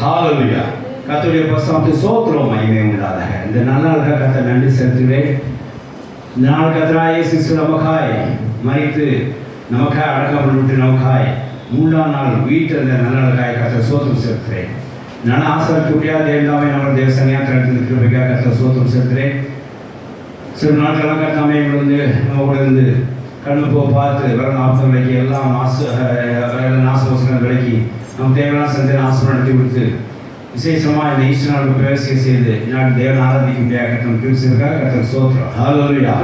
ஹalleluya. கர்த்தருடைய பரிசுத்த ஸ்தோத்திரம் மகிமை உண்டாதாக. இந்த நாளுக்காக கர்த்தர் நன்றி செலுத்துகிறேன். இந்த நாள் கர்த்தராகிய இயேசு கிறிஸ்து நமக்காய் மரித்து நமக்காய் அடக்கப்பட்டு நமக்காய் மூன்றாம் நாள் வீட்டில் இந்த நாளுக்காய் கர்த்தர் ஸ்தோத்திரம் செலுத்துகிறேன். நான் ஆசீர்வதிக்கக்கூடிய தேவனாமே நம்ம தேவ சன்னியாசத்தில் கிருபைக்காக கர்த்தர் ஸ்தோத்திரம் செலுத்துகிறேன். சில நாட்களாக கர்த்தாமே இருந்து நம்ம கூட இருந்து கண்ணு பார்த்து வர 40 விலைக்கு எல்லாம் நாசவசங்கள் விலைக்கு நம்ம தேவனான சந்தையை ஆசீர்வாதம் நடத்தி கொடுத்து விசேஷமாக இந்த ஈஸ்டர் நாளுக்கு பிரவேசிக்க செய்து நான் தேவன் ஆராதிக்க முடியாது கர்த்தர் கிறிஸ்துவுக்காக கர்த்தர் ஸ்தோத்திரம் ஹalleluya.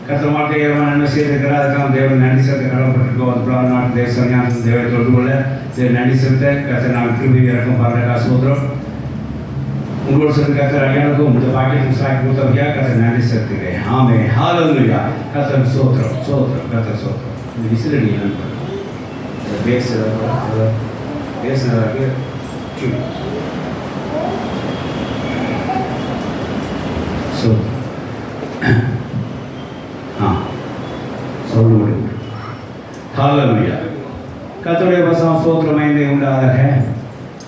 கர்த்தர் வாழ்க்கை நன்மை செய்திருக்கிறார். அதுக்காக தேவன் நன்றி செலுத்த கடமைப்பட்டிருக்கோம். அதுக்காக நாட்டு தேவ சன்னியாசம் தேவை தொடர்பு கொள்ள நன்றி செலுத்த கர்த்தர் நான் கிருபை இறக்கம் பாருங்க ஸ்தோத்திரம். உங்களோட சேர்ந்து கர்த்தர் அடியானுக்கும் இந்த பாக்கியத்துக்கு சாக்கி கொடுத்தவரையாக கர்த்தர் நன்றி செலுத்துகிறேன். ஆமென் ஹalleluya. கர்த்தர் ஸ்தோத்திரம் ஸ்தோத்திரம் கர்த்தர் ஸ்தோத்திரம். இந்த விசிலடி பேசுறதுக்கு சொல்ல முடியும். ஹalleluya. கர்த்தருடைய வசனம் ஸ்தோத்திரம் உண்டாதாக.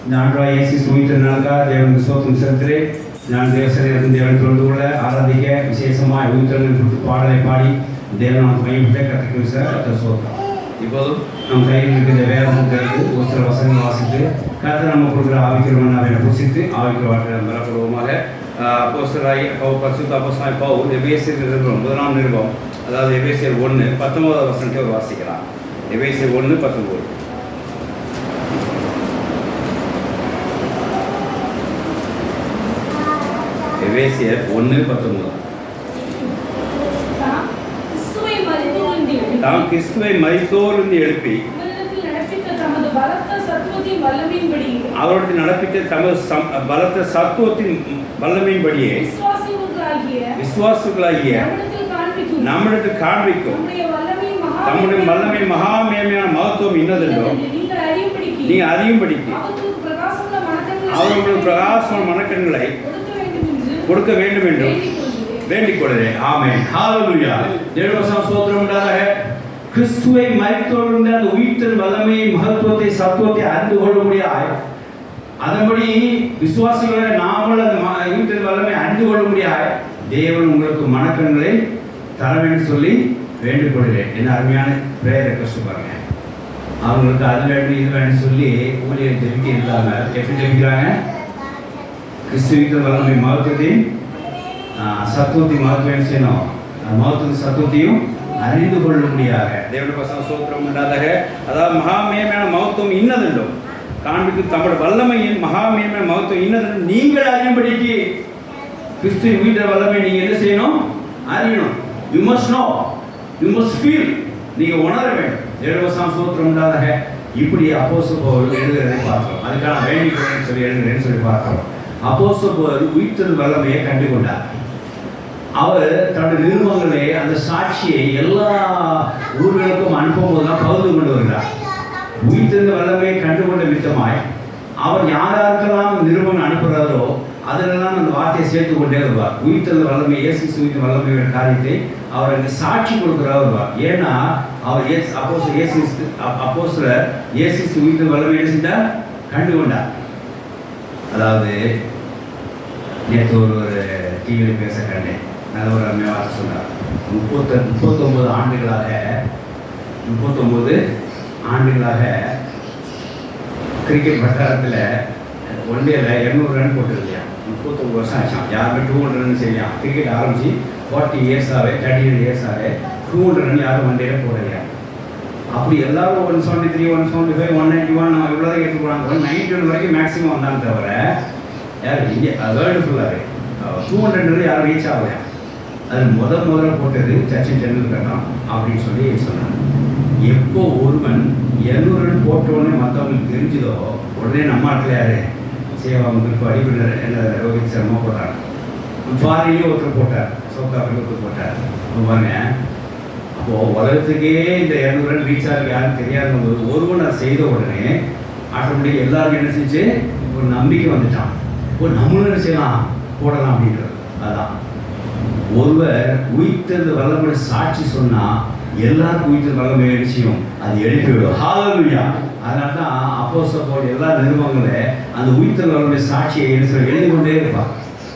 இந்த ஆண்டவராகிய இயேசு சுவித்தனாக தேவனுக்கு ஸ்தோத்திரம் செலுத்துகிறேன். நான் தேவசனையிலிருந்து தேவன் தொடர்பு கொள்ள ஆராதிக்க விசேஷமாக உயிர்த்தெழுதல் குறித்து பாடலை பாடி தேவன் நமக்கு மையப்பட்ட கற்றுக்கு கர்த்தர் ஸ்தோத்திரம். இப்போதும் நம் கையில் இருக்கிற வேதம் தெரிந்து ஒரு சில வசனங்கள் வாசித்து கர்த்தர் நம்ம கொடுக்குற ஆவிக்கிறவன் அவனை புசித்து ஆவிக்கிற வார்த்தை பெறப்படுவோமாக. அப்போஸ்தலராகிய பரிசுத்த அப்போஸ்தலனாகிய பவுல் எபேசியர் நிருபம் 1 நிருபம், அதாவது எபேசியர் 1:19 வசனத்தை வாசிக்கலாம். எபேசியர் 1:19. எபேசியர் 1:19. தாம் கிறிஸ்துவை மரித்தோரிலிருந்து எழுப்பி அவருடைய நடப்பித்த தமது பலத்த சத்துவத்தின் வல்லமையின்படியே விசுவாசிகளாகிய நம்மிடத்தில் காண்பிக்கும் தம்முடைய வல்லமை மகா மேன்மையான மகத்துவம் இன்னதென்றும் நீங்க அறியும்படிக்கு அவர்களுடைய பிரகாசமான மனக்கண்களை கொடுக்க வேண்டும் என்றும் வேண்டிக் கொள்கிறேன். ஆமென் ஹalleluya. தேவனுக்கு ஸ்தோத்திரம் உண்டாக. கிறிஸ்துவை மரித்தோரிலிருந்து அந்த உயிர்த்தெழுதல் வல்லமையை மகத்துவத்தை சத்துவத்தை அறிந்து கொள்ள முடியாது. அதன்படி விசுவாசிகளை நாமல் அந்த உயிர்த்தெழுதல் வல்லமை அறிந்து கொள்ள முடியாது. தேவன் உங்களுக்கு மனக்கண்களை தர வேண்டும் சொல்லி வேண்டிக் கொள்கிறேன். என்ன அருமையான பிரேயர் ரெக்வெஸ்ட் பாருங்க. அவங்களுக்கு அது வேண்டும் இது வேண்டும் சொல்லி ஊழியர் ஜெபிக்க இல்லாமல் எப்படி ஜெபிக்கிறாங்க? கிறிஸ்துவின் வல்லமை மகத்துவத்தையும் சத்துவத்தையும் மகத்துவம் செய்யணும். மகத்துவ சத்துவத்தையும் அறிந்து கொள்ள முடியாத தேவனுடைய வசனம் ஸ்தோத்திரம் உண்டாதாக. அதாவது மகாமேன்மையான மகத்துவம் இன்னதென்றும் காண்பிக்கும் தம்முடைய வல்லமையின் மகாமேன்மையான மகத்துவம் இன்னதென்றும் நீங்கள் அறியும்படிக்கு கிறிஸ்துவின் உயிர்த்தெழுதல் வல்லமை நீங்கள் என்ன செய்யணும்? அறியணும். You must know, you must feel. நீங்கள் உணர வேண்டும். தேவனுடைய வசனம் ஸ்தோத்திரம் உண்டாதாக. இப்படி அப்போஸ்தலர் பவுல் எழுதுகிறதை பார்க்கிறோம். அதுக்கான வேண்டிக் கொள்ளுன்னு சொல்லி எழுதுகிறேன்னு சொல்லி பார்க்கிறோம். அப்போஸ்தலர் பவுல் உயிர்த்தெழுதல் வல்லமையை கண்டு கொண்டார். அவர் தன்னுடைய நிருபங்களை அந்த சாட்சியை எல்லா ஊர்களுக்கும் அனுப்பும்போது தான் பகிர்ந்து கொண்டு வருகிறார். உயிர்த்தெழுதல் வல்லமையை கண்டுகொண்ட விதமாய் அவர் யாருக்கெல்லாம் நிருபங்கள் அனுப்புகிறாரோ அதிலெல்லாம் அந்த வார்த்தையை சேர்த்து கொண்டே வருவார். உயிர்த்தெழுதல் வல்லமை இயேசு கிறிஸ்துவின் வல்லமையோட காரியத்தை அவர் அங்கே சாட்சி கொடுக்குறவர் வருவார். ஏன்னா அவர் அப்போஸ்தலர் இயேசு கிறிஸ்து உயிர்த்தெழுதல் வல்லமை என்ன செஞ்சார்? கண்டு கொண்டார். அதாவது நேற்று ஒரு டிவியில் பேச கண்டேன். நல்ல ஒரு அருமையாக சொன்னார். 39 ஆண்டுகளாக கிரிக்கெட் வட்டாரத்தில் ஒன்டேல 200 ரன் போட்டுருக்கியா. 39 வருஷம் ஆச்சான். யாருமே 200 ரன் செய்யலையா. கிரிக்கெட் ஆரம்பிச்சு 40 இயர்ஸாகவே 38 இயர்ஸாகவே 200 ரன் யாரும் ஒன்டேல போடலையா. அப்படி எல்லாரும் 173, 175, 191 இவ்வளோ தான் எடுத்து போனாங்க. 191 வரைக்கும் மேக்ஸிமம் வந்தாங்க தவிர யார் இந்தியா வேர்ல்டு ஃபுல்லாகவே 200 யாரும் ரீச் ஆகலையா. அது முதல்ல போட்டது சச்சின் டெண்டுல்கர் தான் அப்படின்னு சொல்லி சொன்னாங்க. எப்போ ஒருவன் 200 ரன் போட்டோடனே மற்றவங்களுக்கு தெரிஞ்சதோ உடனே நம்ம நாட்டில் யார் சேவாமுக்கு அடிப்பினர் என்ன ரோஹித் சர்மா போட்டார். ஃபாரின்லேயும் ஒருத்தர் போட்டார். சவுத் ஆஃப்ரிக்கா ஒருத்தர் போட்டார். பாருங்க, அப்போது உலகத்துக்கே இந்த 200 ரன் ரீச் ஆக யாரும் தெரியாத போது ஒருவன் அதை செய்த உடனே ஆட்டோமேட்டிக் எல்லாருக்கும் என்ன செஞ்சு ஒரு நம்பிக்கை வந்துட்டான். நம்மளும் என்ன செய்யலாம் போடலாம் அப்படின்றது. அதான் ஒருவர் உயிர்த்தெழுதல் வல்லமை சாட்சி சொன்னால் எல்லாருக்கும் உயிர்த்தெழுதல் வல்லமை விஷயம் அது எழுப்பிவிடும். ஹalleluya. அதனால தான் அப்போஸ்தலர் பவுல் எல்லா நிருபங்களை அந்த உயிர்த்தெழுந்த வல்லமை சாட்சியை எழுதி கொண்டே இருப்பாள்.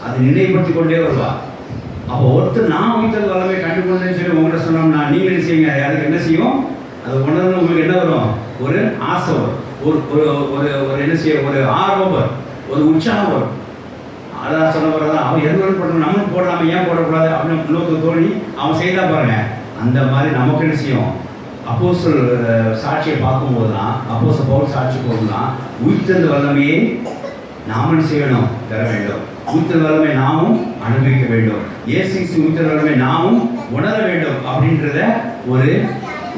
அதை நினைவுபடுத்தி கொண்டே வருவாள். அப்போ ஒருத்தர் நான் உயிர்த்தெழுந்த வல்லமை கண்டுகொண்டேன்னு சொல்லி உங்கள்கிட்ட சொன்னோம்னா நீங்கள் என்ன செய்வீங்க? அதுக்கு என்ன செய்யும்? அது உணர்ந்து உங்களுக்கு என்ன வரும்? ஒரு ஆசை வரும், ஒரு ஒரு ஒரு என்ன செய்ய, ஒரு ஆர்வம் வரும், ஒரு உற்சாகம் வரும். அதான் சொன்ன பிறகுதான் அவன் எந்த போடணும், நம்மளும் போடலாமல் ஏன் போடக்கூடாது அப்படின்னு இன்னொருத்தர் தோணி அவன் செய்தா பாருங்க. அந்த மாதிரி நமக்கு என்ன செய்யும்? அப்போஸ்தலர் சாட்சியை பார்க்கும்போது தான், அப்போஸ்தலர் பவுல் சாட்சி போகுதுதான் உயிர்த்தெழுந்த வல்லமையை நாம என்ன செய்யணும்? பெற வேண்டும். உயிர்த்தெழுந்த வல்லமை நாமும் அனுபவிக்க வேண்டும். இயேசு உயிர்த்தெழுந்த வல்லமை நாமும் உணர வேண்டும் அப்படின்றத ஒரு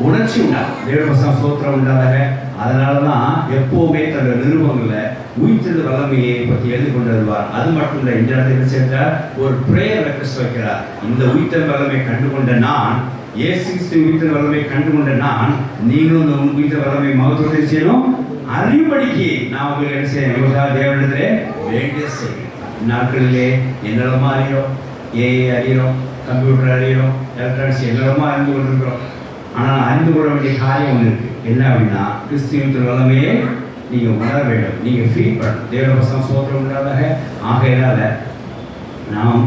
உணர்ச்சி உண்டாகும். தேவ சோத்திரம் உண்டாதாக. அதனால தான் எப்போவுமே தன்னுடைய நிருபங்களில் உயிர்த்தெழுந்த வல்லமையை பற்றி எழுதி கொண்டு வருவார். அது மட்டும் இல்லை, இந்த இடத்துல சேர்த்தார் ஒரு பிரேயர் ரெக்வெஸ்ட் வைக்கிறார். இந்த உயிர்த்தெழுந்த வல்லமை கண்டுகொண்ட நான், இயேசு உயிர்த்தெழுந்த வல்லமை கண்டுகொண்ட நான், நீங்களும் இந்த உயிர்த்தெழுந்த வல்லமை மகத்துவத்தை செய்யணும் அறிவுபடிக்கு நான் உங்களுக்கு என்ன செய்யணும்? தேவனிடத்திலே வேண்டிய செய்யணும். நாட்களிலே என்னெல்லாமா அறிகிறோம், ஏஐ அறிகிறோம், கம்ப்யூட்டர் அறிகிறோம், எலக்ட்ரானிக்ஸ் என்னெல்லாமா அறிந்து கொண்டிருக்கிறோம். ஆனால் அறிந்து கொள்ள வேண்டிய காரியம் ஒன்று இருக்குது. என்ன அப்படின்னா, கிறிஸ்துவின் வல்லமையே நீங்கள் உணர வேண்டும், நீங்கள் ஃபீல் பண்ணணும். தேவவசம் சோத்திரம் உண்டாதாக. ஆகையினால நாம்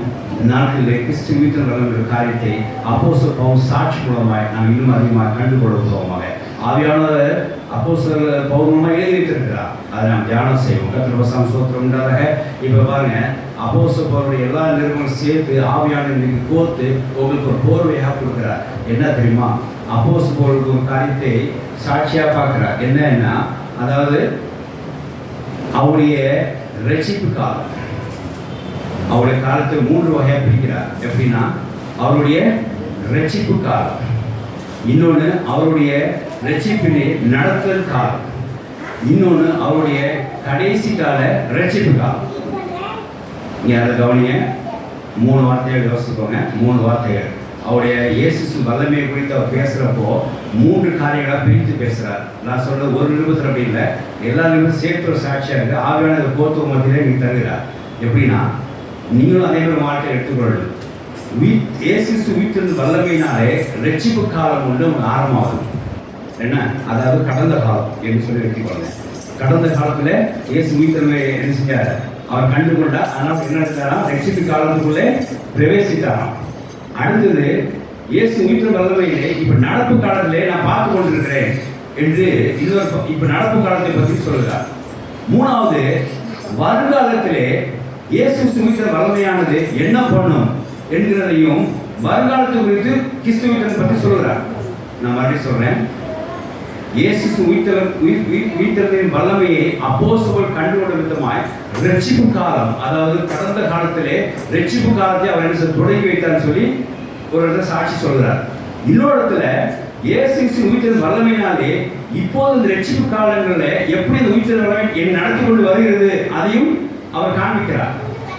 நாட்களில் கிறிஸ்துவின் வல்லமையுடைய காரியத்தை அப்போஸ்தலர் பவுல் சாட்சி மூலமாய் நாம் இன்னும் அதிகமாக கண்டுகொள்வதாக ஆவியானவர் அப்போஸ்தலர் பவுல் மூலமாக எழுதி வைத்திருக்கிறார். அதை நாம் தியானம் செய்வோம். கர்த்தர் சோத்திரம் உண்டாதாக. இப்போ பாருங்க, அப்போஸ்தலர் பவுலுடைய எல்லா நிறுவனங்களும் சேர்த்து ஆவியானவருக்கு கோர்த்து உங்களுக்கு ஒரு போர்வையாக கொடுக்கிறார். என்ன தெரியுமா? அப்போஸ்தலர் பவுலுக்கு ஒரு காரியத்தை சாட்சியாக பார்க்கிறார். என்னன்னா, அதாவது அவருடைய ரட்சிப்பு காலம், அவருடைய காலத்தை 3 வகையாக பிரிக்கிறார். எப்படின்னா, அவருடைய ரட்சிப்பு காலம், இன்னொன்று அவருடைய ரட்சிப்பினை நடத்தல் காலம், இன்னொன்று அவருடைய கடைசி கால ரட்சிப்பு காலம். இங்கே அதை கவனிங்க. 3 வார்த்தைகள் யோசிச்சுக்கோங்க. 3 வார்த்தைகள். அவருடைய இயேசு வல்லமையை குறித்து அவர் பேசுகிறப்போ 3 காரியங்களாக பிரித்து பேசுகிறார். நான் சொல்கிறது ஒரு நிருபத்தில் அப்படி இல்லை, எல்லா நிருபம் சேர்த்து ஒரு சாட்சியாக இருக்குது. ஆவியான கோத்துவ மத்தியிலே நீங்கள் தருகிறார். எப்படின்னா, நீங்களும் அதே மாதிரி வாழ்க்கை எடுத்துக்கொள்ளணும். இயேசு உயிர்த்தெழுந்த வல்லமையினாலே ரட்சிப்பு காலம் ஒன்று ஆரம்பமாகும். என்ன? அதாவது கடந்த காலம் என்று சொல்லி எடுத்துக்கொள்ள. கடந்த காலத்தில் இயேசு உயிர்த்தெழுந்தவை என்ன செஞ்சார்? அவர் கண்டுகொண்டார். அதனால் என்ன எடுத்தாரா? ரட்சிப்பு காலத்துக்குள்ளே பிரவேசித்தாராம். அடுத்தது, இயேசு உயிர்த்தெழுந்த வல்லமையிலே இப்போ நடப்பு காலத்திலே நான் பார்த்து கொண்டிருக்கிறேன் என்று இப்போ நடப்பு காலத்தை பற்றி சொல்கிறார். 3வது, வருங்காலத்திலே இயேசு உயிர்த்தெழுந்த வல்லமையானது என்ன பண்ணும் என்கிறதையும் வருங்காலத்தை குறித்து கிறிஸ்துவின் பற்றி சொல்கிறார். நான் மறுபடியும் சொல்றேன். இயேசு உயிர்த்தெழுந்தலின் வல்லமையை அப்போஸ்தலர்கள் கண்டுகொண்ட விதமாய் ரட்சிப்பு காலம், அதாவது கடந்த காலத்திலே ரட்சிப்பு காலத்தை அவர் என்ன தொடங்கி வைத்தார் சொல்லி ஒரு இடத்துல சாட்சி சொல்கிறார். இன்னொரு இடத்துல இயேசு உயிர்த்தெழுந்த வல்லமையினாலே இப்போது இந்த ரட்சிப்பு காலங்களில் எப்படி இந்த உயிர்த்தெழுந்த வல்லமை நடத்தி கொண்டு வருகிறது அதையும் அவர் காண்பிக்கிறார்.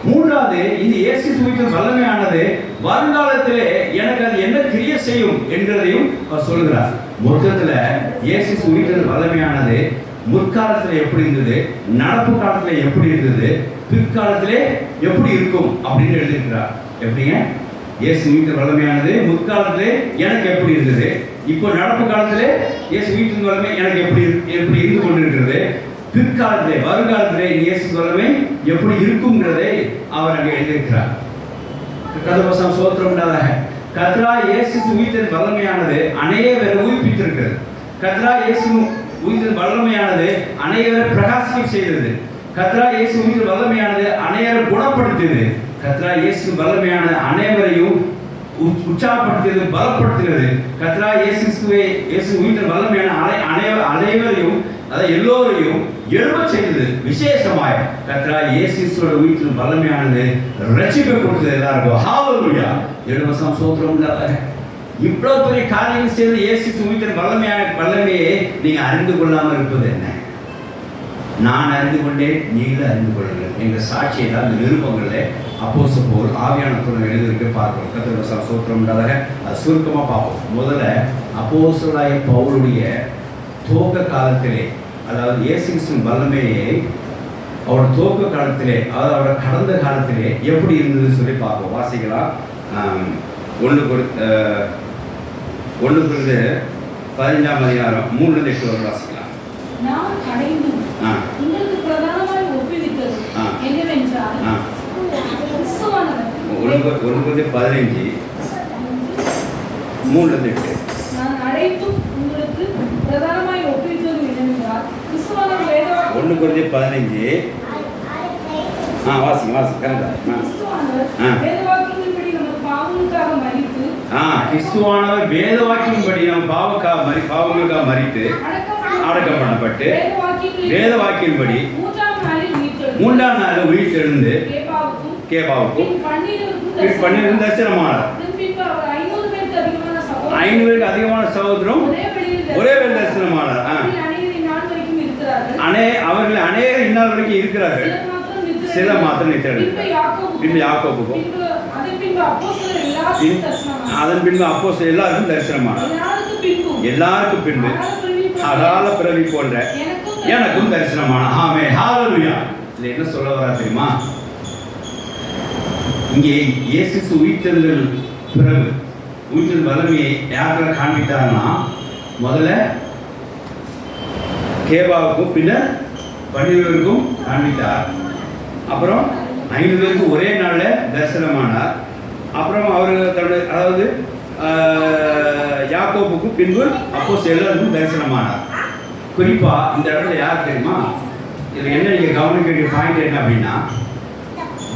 3வது, இந்த இயேசு உயிர்த்தெழுந்த வல்லமையானது வருங்காலத்திலே எனக்கு அது என்ன கிரியை செய்யும் என்கிறதையும் அவர் சொல்கிறார். மொத்தத்தில் இயேசு உயிர்த்தெழுந்த வல்லமையானது முற்காலத்தில் எப்படி இருந்தது, நடப்பு காலத்தில் எப்படி இருந்தது, பிற்காலத்திலே எப்படி இருக்கும் அப்படின்னு எழுதியிருக்கிறார். எப்படிங்க? இயேசு உயிர்த்தெழுந்த வல்லமையானது முற்காலத்திலே எனக்கு எப்படி இருந்தது, இப்போ நடப்பு காலத்திலே இயேசு உயிர்த்தெழுந்த வல்லமை எனக்கு எப்படி இருந்து கொண்டிருக்கிறது, பிற்காலத்திலே வருங்காலத்திலே இயேசு வல்லமை எப்படி இருக்குங்கிறதை அவர் அங்கே எழுதியிருக்கிறார். கர்த்தர் சோத்திரம் உண்டாதாக. கர்த்தராகிய இயேசு உயிர்த்தெழுந்த வல்லமையானது அநேகரை உயிர்ப்பித்திருக்கிறது. கர்த்தராகிய இயேசு உயிர்த்தெழுந்த வல்லமையானது அநேகரை பிரகாசிக்க செய்தது. கர்த்தராகிய இயேசு உயிர்த்தெழுந்த வல்லமையானது அநேகரை குணப்படுத்தியது. கர்த்தராகிய இயேசு வல்லமையான அனைவரையும் உற்சாகப்படுத்தியது, பலப்படுத்தினது. கர்த்தராகிய இயேசு உயிர்த்தெழுந்த வல்லமையான அனைவரையும், அதை எல்லோரையும் எழும்ப செய்தது. விசேஷமாய் கர்த்தராகிய இயேசுவோட உயிர்த்தெழுந்த வல்லமையானது ரட்சிப்பை கொடுத்தது எல்லாருக்கும். ஹல்லேலூயா. எழுபசாம் சோத்திரம் உண்டாதாக. இவ்வளவு பெரிய காரியங்கள் செய்து இயேசு உயிர்த்தெழுந்த வல்லமையை நீங்க அறிந்து கொள்ளாமல் இருப்பது என்ன? நான் அறிந்து கொண்டேன், நீங்களும் அறிந்து கொள்ளுங்கள் என்ற சாட்சியை தான் இந்த நிருபங்களில் அப்போஸ்தலர் பவுல் ஆவியானவருடன் எழுதியிருக்க பார்க்கிறோம். கர்த்தர் சோத்திரம் உண்டாதாக. அது சுருக்கமாக பார்ப்போம். முதல்ல அப்போஸ்தலராகிய பவுலுடைய துவக்க காலத்திலே, அதாவது இயேசு வல்லமையை அவரோட துவக்க காலத்திலே, அதாவது அவரோட கடந்த காலத்திலே எப்படி இருந்ததுன்னு சொல்லி பார்ப்போம். வாசிக்கலாம். 1 Corinthians 15 அதிகாரம் 3-8 வாசிக்கலாம். நான் அடைந்து உங்களுக்கு பிரதானமாய் 15 3-8. நான் அழைத்தும் உங்களுக்கு பிரதானமாய் ஒப்புவித்தது என்னவென்றால் கிறிஸ்துவானவர் வேதவாக்கியம் 1 Corinthians 15 வாசிங்க கரெக்டா? கிறிஸ்துவானவர் வேதவாக்கியத்தின்படி நமது பாவங்களுக்காக மரித்து கிறிஸ்துவானவர் வேதவாக்கியத்தின்படி நம் பாவங்களுக்காக மரித்து அடக்கம் பண்ணப்பட்டு வேதவாக்கியத்தின்படி 3ஆம் நாளில் உயிர்த்தெழுந்து கேபாவுக்கும் பன்னிருக்கும் தரிசனமானார். 500 பேருக்கு அதிகமான சகோதரம் ஒரே வேளை தரிசனமானார். அவர்கள் அநேகர் இந்நாள் வரைக்கும் இருக்கிறார்கள், சில மாத்திரம் நித்திரை. யாக்கோபுக்கும் அதன் பின்பு அப்போஸ்தலர் எல்லாருக்கும் தரிசனமானார். எல்லாருக்கும் பின்பு அகால பிறவி போன்ற எனக்கும் தரிசனமானார். ஆமென், ஹல்லேலூயா. இதுல என்ன சொல்ல வரா தெரியுமா? இங்கே இயேசு உயிர்த்தெழுதல் பிறகு உயிர்த்தெழுதல் வல்லமையை யாருக்கெல்லாம் காண்பித்தார்னா, முதல்ல கேபாவுக்கும் பின்னர் 12 பேருக்கும் காண்பித்தார். அப்புறம் 5 பேருக்கும் ஒரே நாளில் தரிசனமானார். அப்புறம் அவர் அதாவது யாக்கோபுக்கும் பின்பு அப்போஸ்தலர் எல்லாருக்கும் தரிசனமானார். குறிப்பாக இந்த இடத்துல யார் தெரியுமா? இதில் என்ன நீங்கள் கவனிக்க வேண்டிய பாயிண்ட் என்ன அப்படின்னா,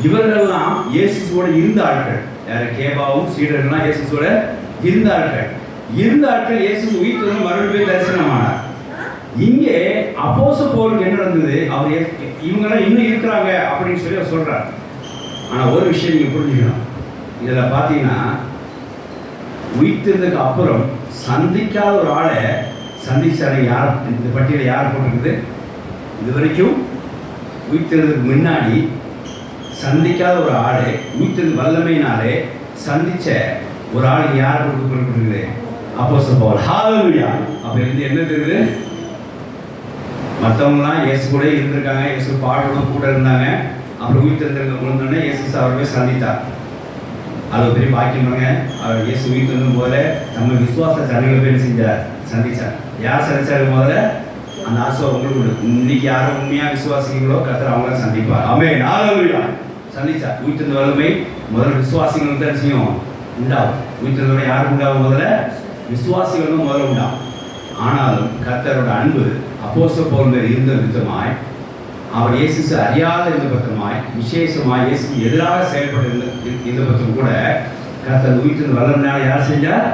இவர்கள்லாம் இயேசுவோட இருந்த ஆட்கள். யார்? கேபாவும் சீடர்கள்லாம் இயேசுவோட இருந்த ஆட்கள் இயேசு உயிர்த்தெழுந்து மறுபடியும் தரிசனமானார். இங்கே அப்போஸ்தலர் பவுலுக்கு என்ன நடந்தது? அவர் இவங்கெல்லாம் இன்னும் இருக்கிறாங்க அப்படின்னு சொல்லி அவர் சொல்றார். ஆனால் ஒரு விஷயம் நீங்கள் புரிஞ்சுக்கணும். இதில் பார்த்தீங்கன்னா உயிர்த்தெழுந்ததுக்கு அப்புறம் சந்திக்காத ஒரு ஆளை சந்திச்சாரு. யார் இந்த பட்டியலில் யார் போட்டிருக்குது? இது வரைக்கும் உயிர்த்தெழுந்ததுக்கு முன்னாடி சந்திக்காத ஒரு ஆளை உயிர்த்தெழுந்த வல்லமையினாலே சந்திச்ச ஒரு ஆளுக்கு யார் கொடுக்கப்படுகிறது? அப்போஸ்தலர் பவுல். ஹல்லேலூயா. அப்போ இருந்து என்ன தெரியுது? மற்றவங்களாம் இயேசு கூட இருந்திருக்காங்க, இயேசு பாடலும் கூட இருந்தாங்க. அப்புறம் உயிர்த்தெழுந்ததுக்கு முன்னே இயேசு அவர்களை சந்தித்தார். அது பெரிய பாக்கியமாங்க. அவர் இயேசு உயிர்த்தெழுந்தும் போல நம்ம விசுவாச ஜனங்களை பேர் சந்திச்சார். யார் சந்திச்சாரு? முதல்ல அந்த ஆசை உங்களுக்கு இன்னைக்கு யாரும் உண்மையாக விசுவாசிகளோ கர்த்தர் அவங்கள சந்திப்பார். ஆமென், ஹல்லேலூயா. சந்திச்சார். உயிர்த்தெழுந்த வல்லமை முதல்ல விசுவாசிகளுக்கு தான் செய்யும் உண்டாகும். உயிர்த்தெழுந்த யாருக்கு உண்டாகும்? முதல்ல விசுவாசிகளுக்கும் முதல்ல உண்டாகும். ஆனாலும் கர்த்தரோட அன்பு அப்போஸ்தலர் பவுல் மேல் இருந்த விதமாய், அவர் இயேசு அறியாத இருந்த பத்திரமாய், விசேஷமாய் இயேசு எதிராக செயல்பட்டு இந்த பத்திரம் கூட கர்த்தர் உயிர்த்தெழுந்த வல்லமையால் யார் செஞ்சார்?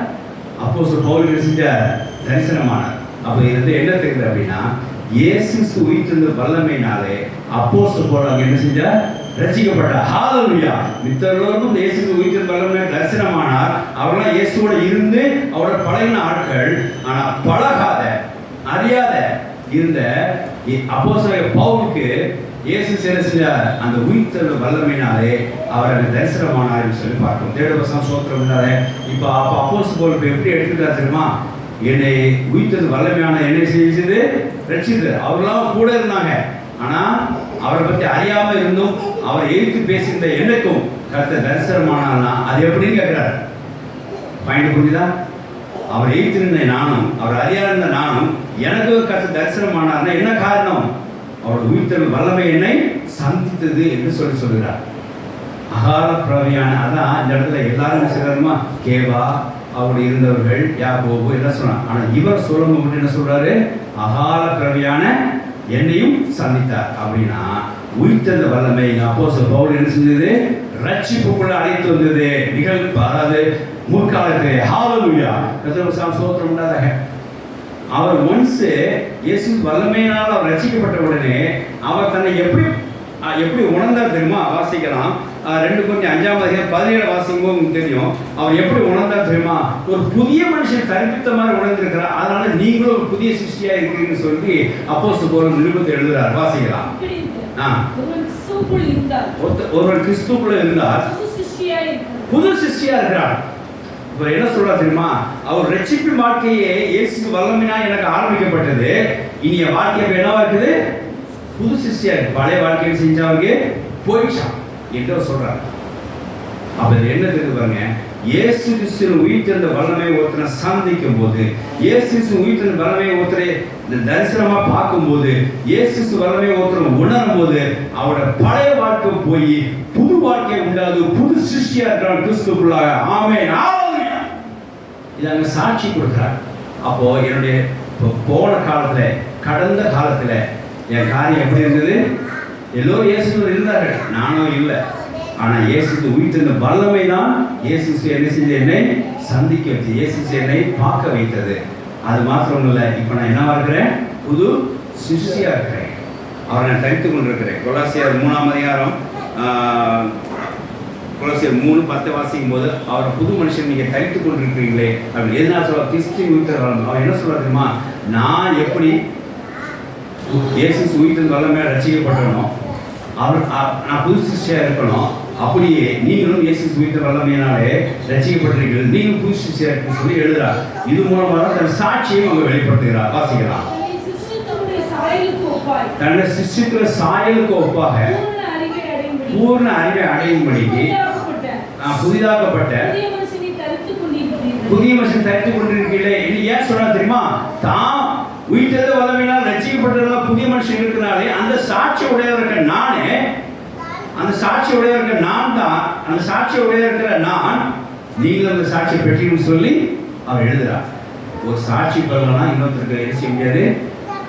அப்போஸ்தலர் பவுல் செஞ்சார்? தரிசனமானார். அப்போ இது என்ன தெரியுது அப்படின்னா, இயேசு உயிர்த்தெழுந்த வல்லமையினாலே அப்போஸ்தலர் பவுல் அங்கே என்ன செஞ்சார்? ரட்சிக்கப்பட்டார். ஹல்லேலூயா. மித்தவர்களுக்கும் இயேசு உயிர்த்தெழுந்த வல்லமையால் தரிசனமானார். அவர்களாம் இயேசுவோட இருந்து அவரோட பழகின ஆட்கள். ஆனால் பழகாத அறியாத இருந்த அப்போஸ்தலர் பவுலுக்கு இயேசு செஞ்சார்? அந்த உயிர்த்தெழுந்த வல்லமையினாலே அவர் அந்த தரிசனமானார் சொல்லி பார்க்கிறோம். தேவவசனம் சோத்திரம் இல்லாத இப்போ அப்போஸ்தலர் பவுல் எப்படி எடுத்துக்கிட்டா தெரியுமா? என்னை உயிர்த்தெழுந்த வல்லமையான என்னை செஞ்சது ரட்சித்தது. அவர்களாம் கூட இருந்தாங்க. ஆனால் அவரை பற்றி அறியாமல் இருந்தும் அவரை எதிர்த்து பேசியிருந்த எனக்கும் கர்த்தர் தரிசனமானார்னா அது எப்படின்னு கேட்கிறார். பாயிண்ட் புரியுதா? அவர் எதிர்த்திருந்த நானும் அவர் அறியாத நானும் எனக்கு கர்த்தர் தரிசனமானார்னா என்ன காரணம்? அவருடைய உயிர்த்தெழுந்த வல்லமை என்னை சந்தித்தது என்று சொல்கிறார். அகால பிரவியான அதான் இந்த இடத்துல எல்லாரும் சொல்றாருமா, கேவா அவருடைய இருந்தவர்கள் யாக்கோபு எல்லாம் சொன்னார். ஆனால் இவர் சொல்லும்போது என்ன சொல்றாரு? அகால பிரவியான என்னையும் சந்தித்தார். அப்படின்னா உயிர்த்தெழுந்த வல்லமை அப்போஸ்தலர் பவுல் என்ன செஞ்சது? ரட்சிப்புக்குள்ள அழைத்து வந்தது. அதாவது முற்காலத்திலே. ஹல்லேலூயா. கர்த்தருக்கு ஸ்தோத்திரம் உண்டாதாக. அவர் ஒன்ஸ் இயேசு வல்லமையினால் அவர் ரட்சிக்கப்பட்ட உடனே அவர் தன்னை எப்படி உணர்ந்தார் தெரியுமா? வாசிக்கலாம். 2 Corinthians 5:17 வாசிக்கும்போது உங்களுக்கு தெரியும். அவர் எப்படி உணர்ந்தார் தெரியுமா? ஒரு புதிய மனுஷன் கற்பித்த மாதிரி உணர்ந்திருக்கிறார். அதனால நீங்களும் ஒரு புதிய சிருஷ்டியா இருக்கிறீங்கன்னு சொல்லி அப்போஸ்தலர் பவுல் நிருபத்தை எழுதுறார். வாசிக்கலாம். ஒருவன் கிறிஸ்துவுக்குள்ள இருந்தால் புது சிருஷ்டியா இருக்கிறார். இப்போ என்ன சொல்றா தெரியுமா? அவர் ரட்சிப்பு வாழ்க்கையே இயேசு வல்லமையா எனக்கு ஆரம்பிக்கப்பட்டது. இனி என் வாழ்க்கை என்னவா இருக்குது? புது சிருஷ்டியா இருக்கு. பழைய வாழ்க்கையை செஞ்சவங்க போயிடுச்சான் என்று சொல்றாரு. அப்ப என்ன தெரியுது பாருங்க? இயேசு கிறிஸ்துவின் உயிர்த்தெழுந்த வல்லமை ஒருத்தனை சந்திக்கும் போது, இயேசு கிறிஸ்து உயிர்த்தெழுந்த வல்லமை ஒருத்தரை தரிசனமா பார்க்கும்போது, இயேசு கிறிஸ்து வல்லமை ஒருத்தரை உணரும் போது அவரோட பழைய வாழ்க்கை போய் புது வாழ்க்கை உண்டாது, புது சிருஷ்டியா இருக்கிறான் கிறிஸ்துக்குள்ளாக. ஆமென். இதை அங்க சாட்சி கொடுக்கிறார். அப்போ என்னுடைய போன காலத்துல, கடந்த காலத்துல என் காரியம் எப்படி இருந்தது? எல்லோரும் இயேசுக்குள்ள இருந்தார்கள், நானும் இல்லை. ஆனா இயேசு உயிர்த்தெழுந்த வல்லமை தான் இயேசு என்ன செஞ்ச என்னை சந்திக்க வச்சு, இயேசு என்னை பார்க்க வைத்தது. அது மாத்திரம் இல்லை, இப்ப நான் என்னவா இருக்கிறேன்? புது சிருஷ்டியா இருக்கிறேன். அவரை நான் தரித்து கொண்டிருக்கிறேன். கொலோசியர் 3ஆம் அதிகாரம் கொலோசியர் 3:10 வாசிக்கும் போது அவரை புது மனுஷன் நீங்க தரித்து கொண்டிருக்கிறீங்களே அப்படி எதுனா சொல்ல கிறிஸ்து உயிர்த்தெழுந்த வல்லமை. அவர் என்ன சொல்ல தெரியுமா? நான் எப்படி இயேசு உயிர்த்தெழுந்த வல்லமையா ரட்சிக்கப்பட்டனோ, நான் புது சிருஷ்டியா இருக்கணும், அப்படியே நீங்களும் இயேசு உயிர்த்தெழுந்த வல்லமையினாலே ரட்சிக்கப்பட்டிருக்கிறீர்கள், நீங்களும் புது சிருஷ்டியா இருக்கு சொல்லி எழுதுறார். இது மூலமாக தன் சாட்சியை அவங்க வெளிப்படுத்துகிறார். வாசிக்கிறார். தன்னுடைய சிருஷ்டித்துவ சாயலுக்கு ஒப்பாக பூர்ண அறிவை அடையும்படிக்கு புதிதாக்கப்பட்ட புதிய மனுஷன் தரித்து கொண்டிருக்கீங்களே. ஏன் சொல்றா தெரியுமா? தான் உயிர்த்தெழுந்த வல்லமையினால் ரட்சிக்கப்பட்டதுல புதிய மனுஷன் இருக்கிறாரே, அந்த சாட்சி உடையவருக்கு நானே, அந்த சாட்சி உடையவருக்கு நான் தான், அந்த சாட்சி உடைய இருக்கிற நான், நீங்களும் அந்த சாட்சியை பெற்றீங்கன்னு சொல்லி அவர் எழுதுறார். ஒரு சாட்சி பெறலாம் இன்னொருத்தருக்கு என்ன செய்ய முடியாது?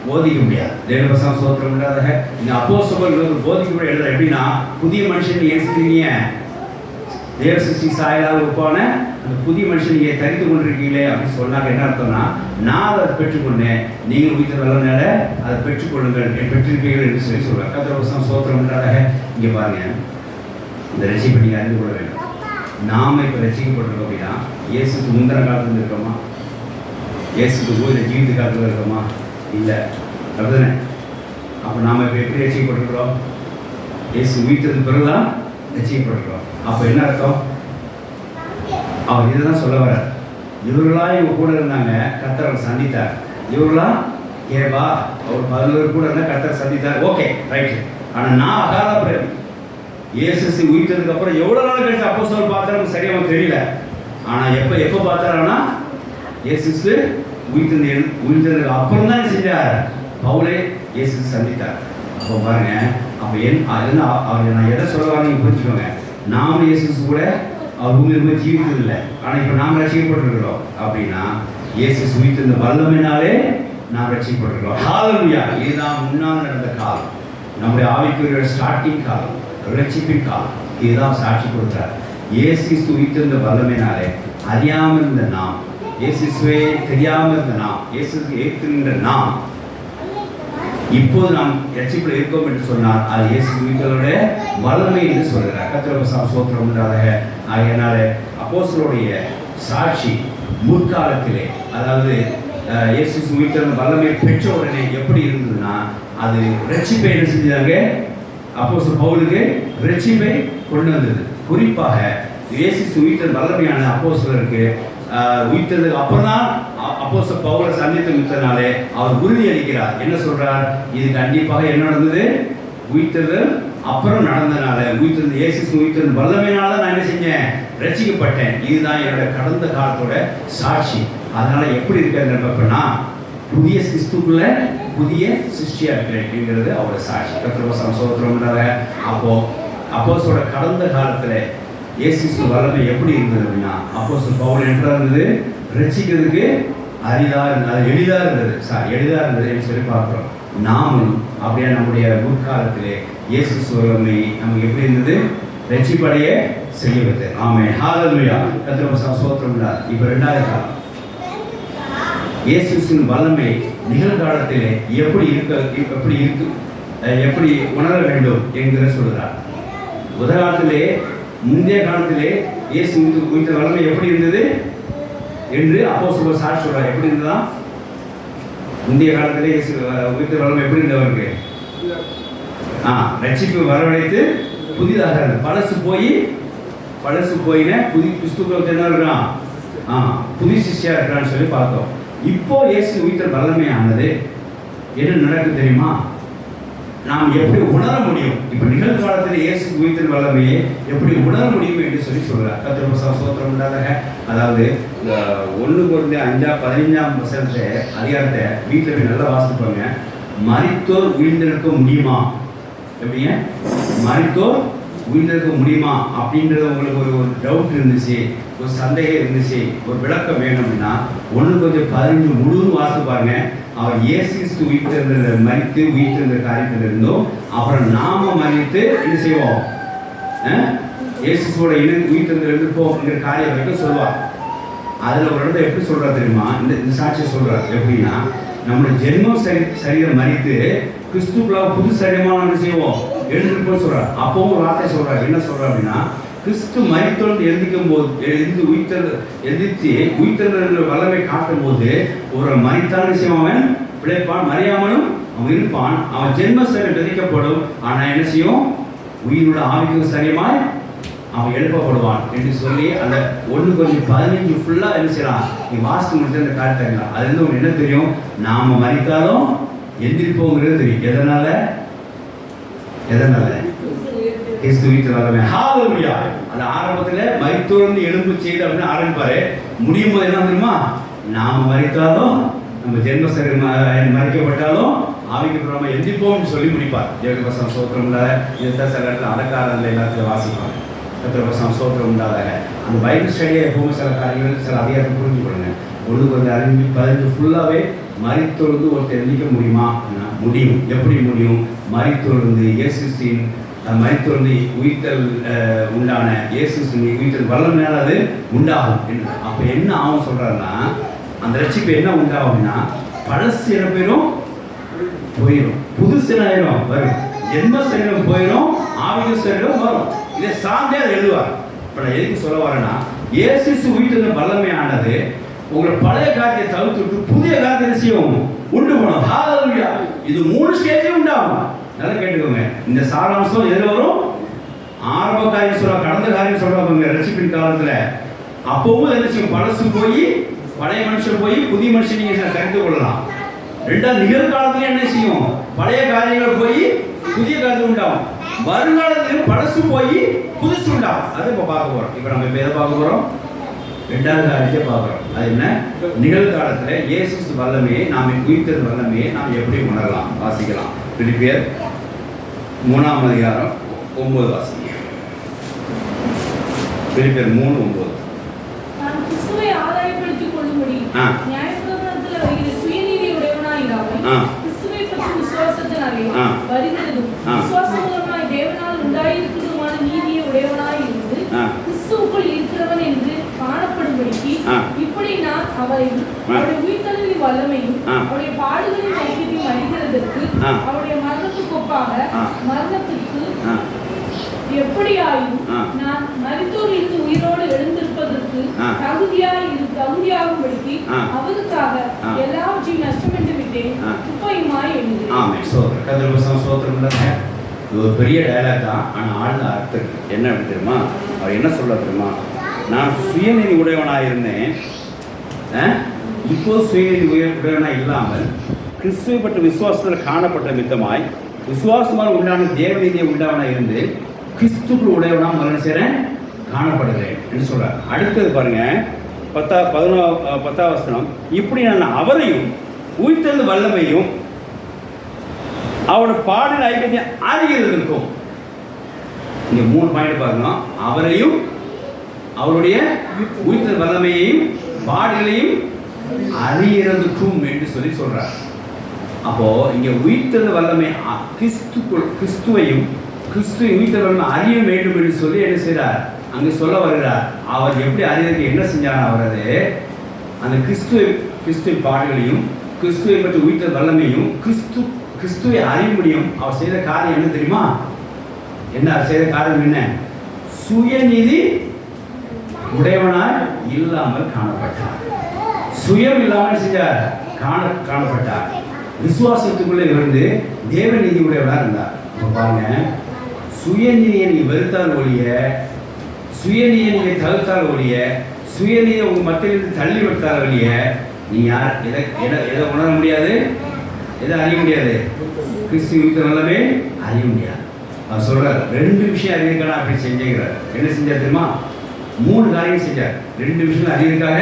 போதிக்க முடியாது. தேவபசம் சோத்திரம் இல்லாத இந்த அப்போஸ்தலர் இன்னொரு போதிக்க முடியாது. எழுதுற எப்படின்னா, புதிய மனுஷன் ஏசுறீங்க, தேவ சிருஷ்டி சாயலாக ஒப்பான அந்த புதிய மனுஷன் நீங்க தரித்து கொண்டிருக்கீங்களே அப்படின்னு சொன்னாங்க. என்ன அர்த்தம்னா, நான் அதை பெற்றுக்கொண்டேன், நீங்கள் உயிர்த்த வல்லமையால அதை பெற்றுக்கொள்ளுங்கள், பெற்றிருப்பீர்கள் என்று சொல்லி சொல்றாங்க. கர்த்தர் சோத்திரம் இல்லாத இங்க பாருங்க, இந்த ரட்சிப்பை நீங்க அறிந்து கொள்ள வேண்டும். நாம இப்ப ரட்சிக்கப்பட்டிருக்கோம் அப்படின்னா, இயேசுக்கு முந்தின காலத்துல இருக்கோமா? இயேசுக்கு கோயில ஜீவித்த காலத்துல இருக்கோமா? இல்லை, அப்படிதானே? அப்ப நாம இப்ப எப்படி ரட்சிக்கப்பட்டிருக்கிறோம்? இயேசு உயிர்த்ததுக்கு பிறகுதான் ரட்சிக்கப்பட்டிருக்கிறோம். அப்ப என்ன அர்த்தம்? அவர் இதுதான் சொல்ல வர, இவர்களா இவங்க கூட இருந்தாங்க, கர்த்தரை சந்தித்தார். இவர்களா ஏவா அவர் 11 கூட இருந்தா கர்த்தரை சந்தித்தார். Okay, right. ஆனா நான் அகால பிறகு இயேசு உயிர்த்ததுக்கு அப்புறம் எவ்வளவு நாள் கழிச்சு அப்போஸ்தலர் பார்த்தாரு சரியா தெரியல. ஆனா எப்ப பார்த்தாருன்னா, இயேசு உயிர்த்ததுக்கு அப்புறம் தான் செஞ்சார். பவுலே இயேசு சந்தித்தார். அப்போ பாருங்க, அப்போ அவர் நான் எதை சொல்ல வரேன் நீங்க புரிஞ்சுக்கோங்க. நாம இயேசு கூட அவர் பூமியில் ஜீவித்தது இல்லை, ஆனால் இப்போ நாம் ரட்சிக்கப்பட்டிருக்கிறோம். அப்படின்னா இயேசு உயிர்த்தெழுந்த வல்லமையினாலே நாம் ரட்சிக்கப்பட்டிருக்கிறோம். ஹல்லேலூயா. இதுதான் முன்னால் நடந்த காலம், நம்முடைய ஆவிக்குரிய ஸ்டார்டிங் காலம், ரட்சிப்பின் காலம். இதுதான் சாட்சி கொடுத்தார். இயேசு உயிர்த்தெழுந்த வல்லமையினாலே அறியாமல் இருந்த நாம், இயேசுவே தெரியாமல் இருந்த நாம், இயேசு ஏற்கின்ற நாம் இப்போது நாம் ரட்சிப்பில் இருக்கோம் என்று சொன்னால் அது இயேசு உயிர்த்தெழுந்தவருடைய வல்லமை என்று சொல்கிறார். கர்த்தருக்கு ஸ்தோத்திரம் உண்டாக. ஆகையினால அப்போஸ்தலருடைய சாட்சி முற்காலத்திலே, அதாவது இயேசு உயிர்த்தெழுந்த வல்லமை பெற்ற உடனே எப்படி இருந்ததுன்னா, அது ரட்சிப்பை என்ன செஞ்சாங்க? அப்போஸ்தலர் பவுலுக்கு ரட்சிப்பை கொண்டு வந்தது. குறிப்பாக இயேசு உயிர்த்தெழுந்த வல்லமையான அப்போஸ்தலருக்கு உயிர்த்ததுக்கு அப்புறம் தான் அப்போஸ்தலர் பவுலை சந்தித்து விட்டனாலே அவர் உறுதி அளிக்கிறார். என்ன சொல்றார்? இது கண்டிப்பாக என்ன நடந்தது? உயிர்த்தது அப்புறம் நடந்தனால, உயிர்த்தது இயேசு உயிர்த்தது வல்லமையினால நான் என்ன செஞ்சேன்? ரட்சிக்கப்பட்டேன். இதுதான் என்னோட கடந்த காலத்தோட சாட்சி. அதனால எப்படி இருக்கிறதுனா, புதிய கிறிஸ்துக்குள்ள புதிய சிருஷ்டியா இருக்கிறேங்கிறது அவரோட சாட்சி. கர்த்தருக்கு ஸ்தோத்திரம். அப்போ அப்போஸ்தலரோட கடந்த காலத்துல இயேசு வல்லமை எப்படி இருந்தது அப்படின்னா, அப்போஸ்தலர் பவுல் என்ன இருந்தது? ரட்சிக்கிறதுக்கு எளிதா இருந்தது என்று சொல்லி பார்க்கிறோம். நாமும் அப்படியே நம்முடைய முற்காலத்திலே இயேசு வல்லமை நமக்கு எப்படி இருந்தது? ரட்சிப்படைய செய்ய வைத்தது. ஆமென். ஹல்லேலூயா. கர்த்தருக்கு ஸ்தோத்திரம். இப்போ 2வது காலம், இயேசுவின் வல்லமை நிகழ்காலத்திலே எப்படி உணர வேண்டும் என்கிற சொல்கிறார். உதாரணத்திலே முந்தைய காலத்திலே இயேசு உயிர்த்த வல்லமை எப்படி இருந்தது என்று அப்போஸ்தலர் சாட்சி சொல்றார். எப்படி இருந்ததா? முந்தைய காலத்திலே இயேசு உயிர்த்த வல்லமை எப்படி இருந்தவருக்கு? ரட்சிப்பு வரவழைத்து புதிதாக இருந்தது. பழசு போயின புதிய கிறிஸ்துக்குள்ள என்ன இருக்கிறான்? புதிய சிஷ்யா இருக்கிறான்னு சொல்லி பார்த்தோம். இப்போ இயேசு உயிர்த்த வல்லமையானது என்ன நடக்குது தெரியுமா? நாம் எப்படி உணர முடியும்? இப்ப நிகழ்காலத்தில் இயேசு உயிர்த்தெழுதல் வல்லமையை எப்படி உணர முடியும் என்று சொல்றார். கர்த்தருக்கு ஸ்தோத்திரம் உண்டாதாக. அதாவது 1 கொரிந்தியர் 5:15 அதிகாரத்தை வீட்டில் போய் நல்லா வாசிப்பாங்க. மரித்தோர் உயிர்த்தெழுக்க முடியுமா? எப்படிங்க மரித்தோர் உயிர்த்தெழுக்க முடியுமா அப்படின்றது உங்களுக்கு ஒரு டவுட் இருந்துச்சு, ஒரு சந்தேகம் இருந்துச்சு, ஒரு விளக்கம் வேணும்னா 1 கொரிந்தியர் 15 முழுவதும் வாசித்து பாருங்க. அவர் இயேசு கிறிஸ்து உயிர்த்தெழுந்த மரித்து உயிர்த்தெழுந்த காரியத்தில் இருந்தோம். அப்புறம் நாம மரித்து என்ன செய்வோம்? இயேசுவோட உயிர்த்தெழுந்து இருப்போம்ங்கிற காரியம் வரைக்கும் சொல்லுவார். அதில் ஒரு இடத்துல எப்படி சொல்றாரு தெரியுமா? இந்த சாட்சியை சொல்றாரு. எப்படின்னா, நம்மளுடைய ஜென்மம் சரீரம் மரித்து கிறிஸ்துக்குள்ளாக புது சரீரமாக என்ன செய்வோம்? எழுந்திருப்போம் சொல்றார். அப்பவும் ஒரு வார்த்தை சொல்றாரு. என்ன சொல்றாரு அப்படின்னா, கிறிஸ்து மரித்தோடு எழுந்திக்கும் போது உயிர்த்தெழுந்த வல்லமை காட்டும் போது ஒரு மரித்தான் விஷயம் அவன் பிழைப்பான், மறியாமலும் அவன் இருப்பான். அவன் ஜென்ம சரீரம் விதிக்கப்படும், ஆனால் என்ன செய்யும்? உயிரோட ஆவிக்கு சரியமாய் அவன் எழுப்பப்படுவான் என்று சொல்லி அந்த 1 கொரிந்தியர் 15 ஃபுல்லாக என்ன செய்யலாம்? நீ வாசித்து முடிச்சு அந்த காரியத்தை அறியலாம். அது வந்து உங்களுக்கு என்ன தெரியும்? நாம மரித்தாலும் எந்திரிப்போங்கிறது தெரியும். எதனால கிறிஸ்து உயிர்த்தெழுந்த வல்லமை. ஹல்லேலூயா. அந்த ஆரம்பத்தில் மரித்தோர்ந்து எழும்பு செய்து அப்படின்னு ஆரம்பிப்பாரு. முடியும் போது என்ன தெரியுமா? நாம மரித்தாலும் நம்ம ஜென்ம சரீரம் மறிக்கப்பட்டாலும் ஆவிக்கு புறமா எந்திப்போம்னு சொல்லி முடிப்பார். தேவகவசம் ஸ்தோத்திரம் உண்டாத. இதுதான் சில இடத்துல அடக்காரத்தில் எல்லாத்தையும் வாசிப்பாங்க. கர்த்தருக்கு ஸ்தோத்திரம் உண்டாதாக. அந்த பைபிள் ஸ்டடியை எப்பவுமே சில காரியங்கள் சில அதிகாரத்தை புரிஞ்சு கொள்ளுங்க. 1 கொரிந்தியர் 15 ஃபுல்லாகவே மரித்தொழுந்து ஒருத்தர் எந்திக்க முடியுமா? முடியும். எப்படி முடியும்? மரித்தொழுந்து இயேசு கிறிஸ்துவின் மரித்தொழுந்து உயிர்த்தல் உண்டான இயேசு கிறிஸ்துவின் உயிர்த்தல் வல்லமையால் அது உண்டாகும். அப்போ என்ன ஆகும் சொல்கிறாருன்னா, அந்த ரட்சிப்பு என்ன உண்டாகும்னா, பழசு என்ன போயிடும்? போயிடும். புது சரீரம் வரும். ஜென்ம சரீரம் போயிடும், ஆவிக சரீரம் வரும். இதை சார்ந்தே அதை எழுதுவார். இப்போ நான் எதுக்கு சொல்ல வரேன்னா, இயேசு உயிர்த்தெழுந்த வல்லமையானது உங்களை பழைய காரியத்தை தவிர்த்துட்டு புதிய காரியத்தை செய்யும் உண்டு போனோம். ஹல்லேலூயா. இது 3 ஸ்டேஜையும் உண்டாகும். நல்லா கேட்டுக்கோங்க. இந்த சாராம்சம் எதில் வரும்? ஆரம்ப காரியம் சொல்லுவாங்க, கடந்த காரியம் சொல்றாங்க ரட்சிப்பின் காலத்தில். அப்பவும் என்ன செய்யும்? பழசு போய் பழைய மனுஷன் போய் புதிய மனுஷன் நீங்க தெரிந்து கொள்ளலாம். 2வது நிகழ்காலத்துல என்ன செய்யும்? பழைய காரியங்கள் போய் புதிய காரியம் உண்டாகும். வருங்காலத்திலும் பழசு போய் புதுசு உண்டாகும். அதை இப்போ பார்க்க போறோம். இப்போ நம்ம எதை பார்க்க போறோம்? 2வது காரியத்தை பார்க்குறோம். அது என்ன? நிகழ்காலத்தில் இயேசு வல்லமையை நாம் உயிர்த்தெழுந்த வல்லமையை நாம் எப்படி உணரலாம்? வாசிக்கலாம். பிலிப்பியர் 3ஆம் அதிகாரம் 9 வாசிங்க. பிலிப்பியர் 3:9. நான் கிறிஸ்துவை ஆதாயப்படுத்திக் கொள்ளும்படி நியாயப்பிரமாணத்தில் வருகிற சுயநீதி உடையவனாய் இராமல் கிறிஸ்துவை பற்றி விசுவாசத்தினாலே வருகிறதும் விசுவாசம் மூலமாய் தேவனால் உண்டாயிருக்கிறதுமான நீதியை உடையவனாய் இருந்து கிறிஸ்துவுக்குள் இருக்கிறவன் என்று காணப்படும்படிக்கு இப்படி நான் அவரையும் அவருடைய உயிர்த்தெழுதலின் வல்லமையும் அவருடைய பாடுகளின் ஐக்கியத்தையும் அறிகிறதற்கு அவருடைய மரணத்துக்கு ஒப்பாக மரணத்துக்கு எப்படியாயும் நான் மரித்தோரிலிருந்து உயிரோடு எழுந்திருப்பதற்கு தகுதியாகும்படிக்கு அவருக்காக எல்லாவற்றையும் நஷ்டம் என்று விட்டேன், குப்பையுமாய் எண்ணுகிறேன். ஆமென். ஸ்தோத்திரம். கர்த்தருக்கு ஸ்தோத்திரம் உண்டாக. இது ஒரு பெரிய டயலாக் தான், ஆனால் ஆழ்ந்த அர்த்தம் என்ன அப்படி தெரியுமா? அவர் என்ன சொல்ல தெரியுமா? நான் சுயநீதி உடையவனாக இருந்தேன், இப்போ சுயநீதி உடையவனாக இல்லாமல் கிறிஸ்துவை பற்றி விசுவாசத்தில் காணப்பட்ட மித்தமாய் விசுவாசமாக உண்டான தேவநீதியை உண்டாவனாக இருந்து கிறிஸ்துக்குள் உடையவனாக மரணம் செய்கிறேன் காணப்படுகிறேன் என்று சொல்கிறார். அடுத்தது பாருங்க, 10வது வசனம். இப்படி நான் அவரையும் உயிர்த்தெழுந்த வல்லமையும் அவரோட பாடல் ஐக்கியத்தை அறிகிறதற்கும். இங்கே 3 பாயிண்ட் பாருங்க. அவரையும் அவருடைய உயிர்த்தெழுந்த வல்லமையையும் பாடலையும் அறிகிறதுக்கும் என்று சொல்லி சொல்றார். அப்போ இங்க உயிர்த்தெழுந்த வல்லமை கிறிஸ்துவையும் கிறிஸ்துவின் உயிர்த்தெழுந்த வல்லமை அறிய வேண்டும் என்று சொல்லி என்ன செய்கிறார்? அங்கே சொல்ல வருகிறார். அவர் எப்படி அறிவதற்கு என்ன செஞ்சார்? அவரது அந்த கிறிஸ்துவின் பாடல்களையும் கிறிஸ்துவை பற்றி உயிர்த்தெழுந்த வல்லமையும் கிறிஸ்துவை அறிய முடியும். அவர் செய்த காரியம் என்ன தெரியுமா? என்ன செய்த காரியம்? என்ன? சுயநீதி உடையவனாய் இல்லாமல் காணப்பட்டார். சுயம் இல்லாமல் செஞ்சார், காணப்பட்டார். விசுவாசத்துக்குள்ளே இருந்து தேவநீதி உடையவனாக இருந்தார். இப்போ பாருங்க, சுயநீதியை நீங்கள் வெறுத்தால் ஒழிய, சுயநீதியை நீங்கள் தவிர்த்தால் ஒழிய, சுயநீதியை உங்கள் மத்தியிலிருந்து தள்ளி விட்டால் ஒழிய, நீ யார் எதை உணர முடியாது? எதை அறிய முடியாது? கிறிஸ்து உயிர்த்த வல்லமே அறிய முடியாது. அவர் சொல்றார் 2 விஷயம் அறியறதுக்காக அப்படி செஞ்சுக்கிறார். என்ன செஞ்சார் தெரியுமா? 3 காரியம் செஞ்சார். 2 விஷயம் அறியறதுக்காக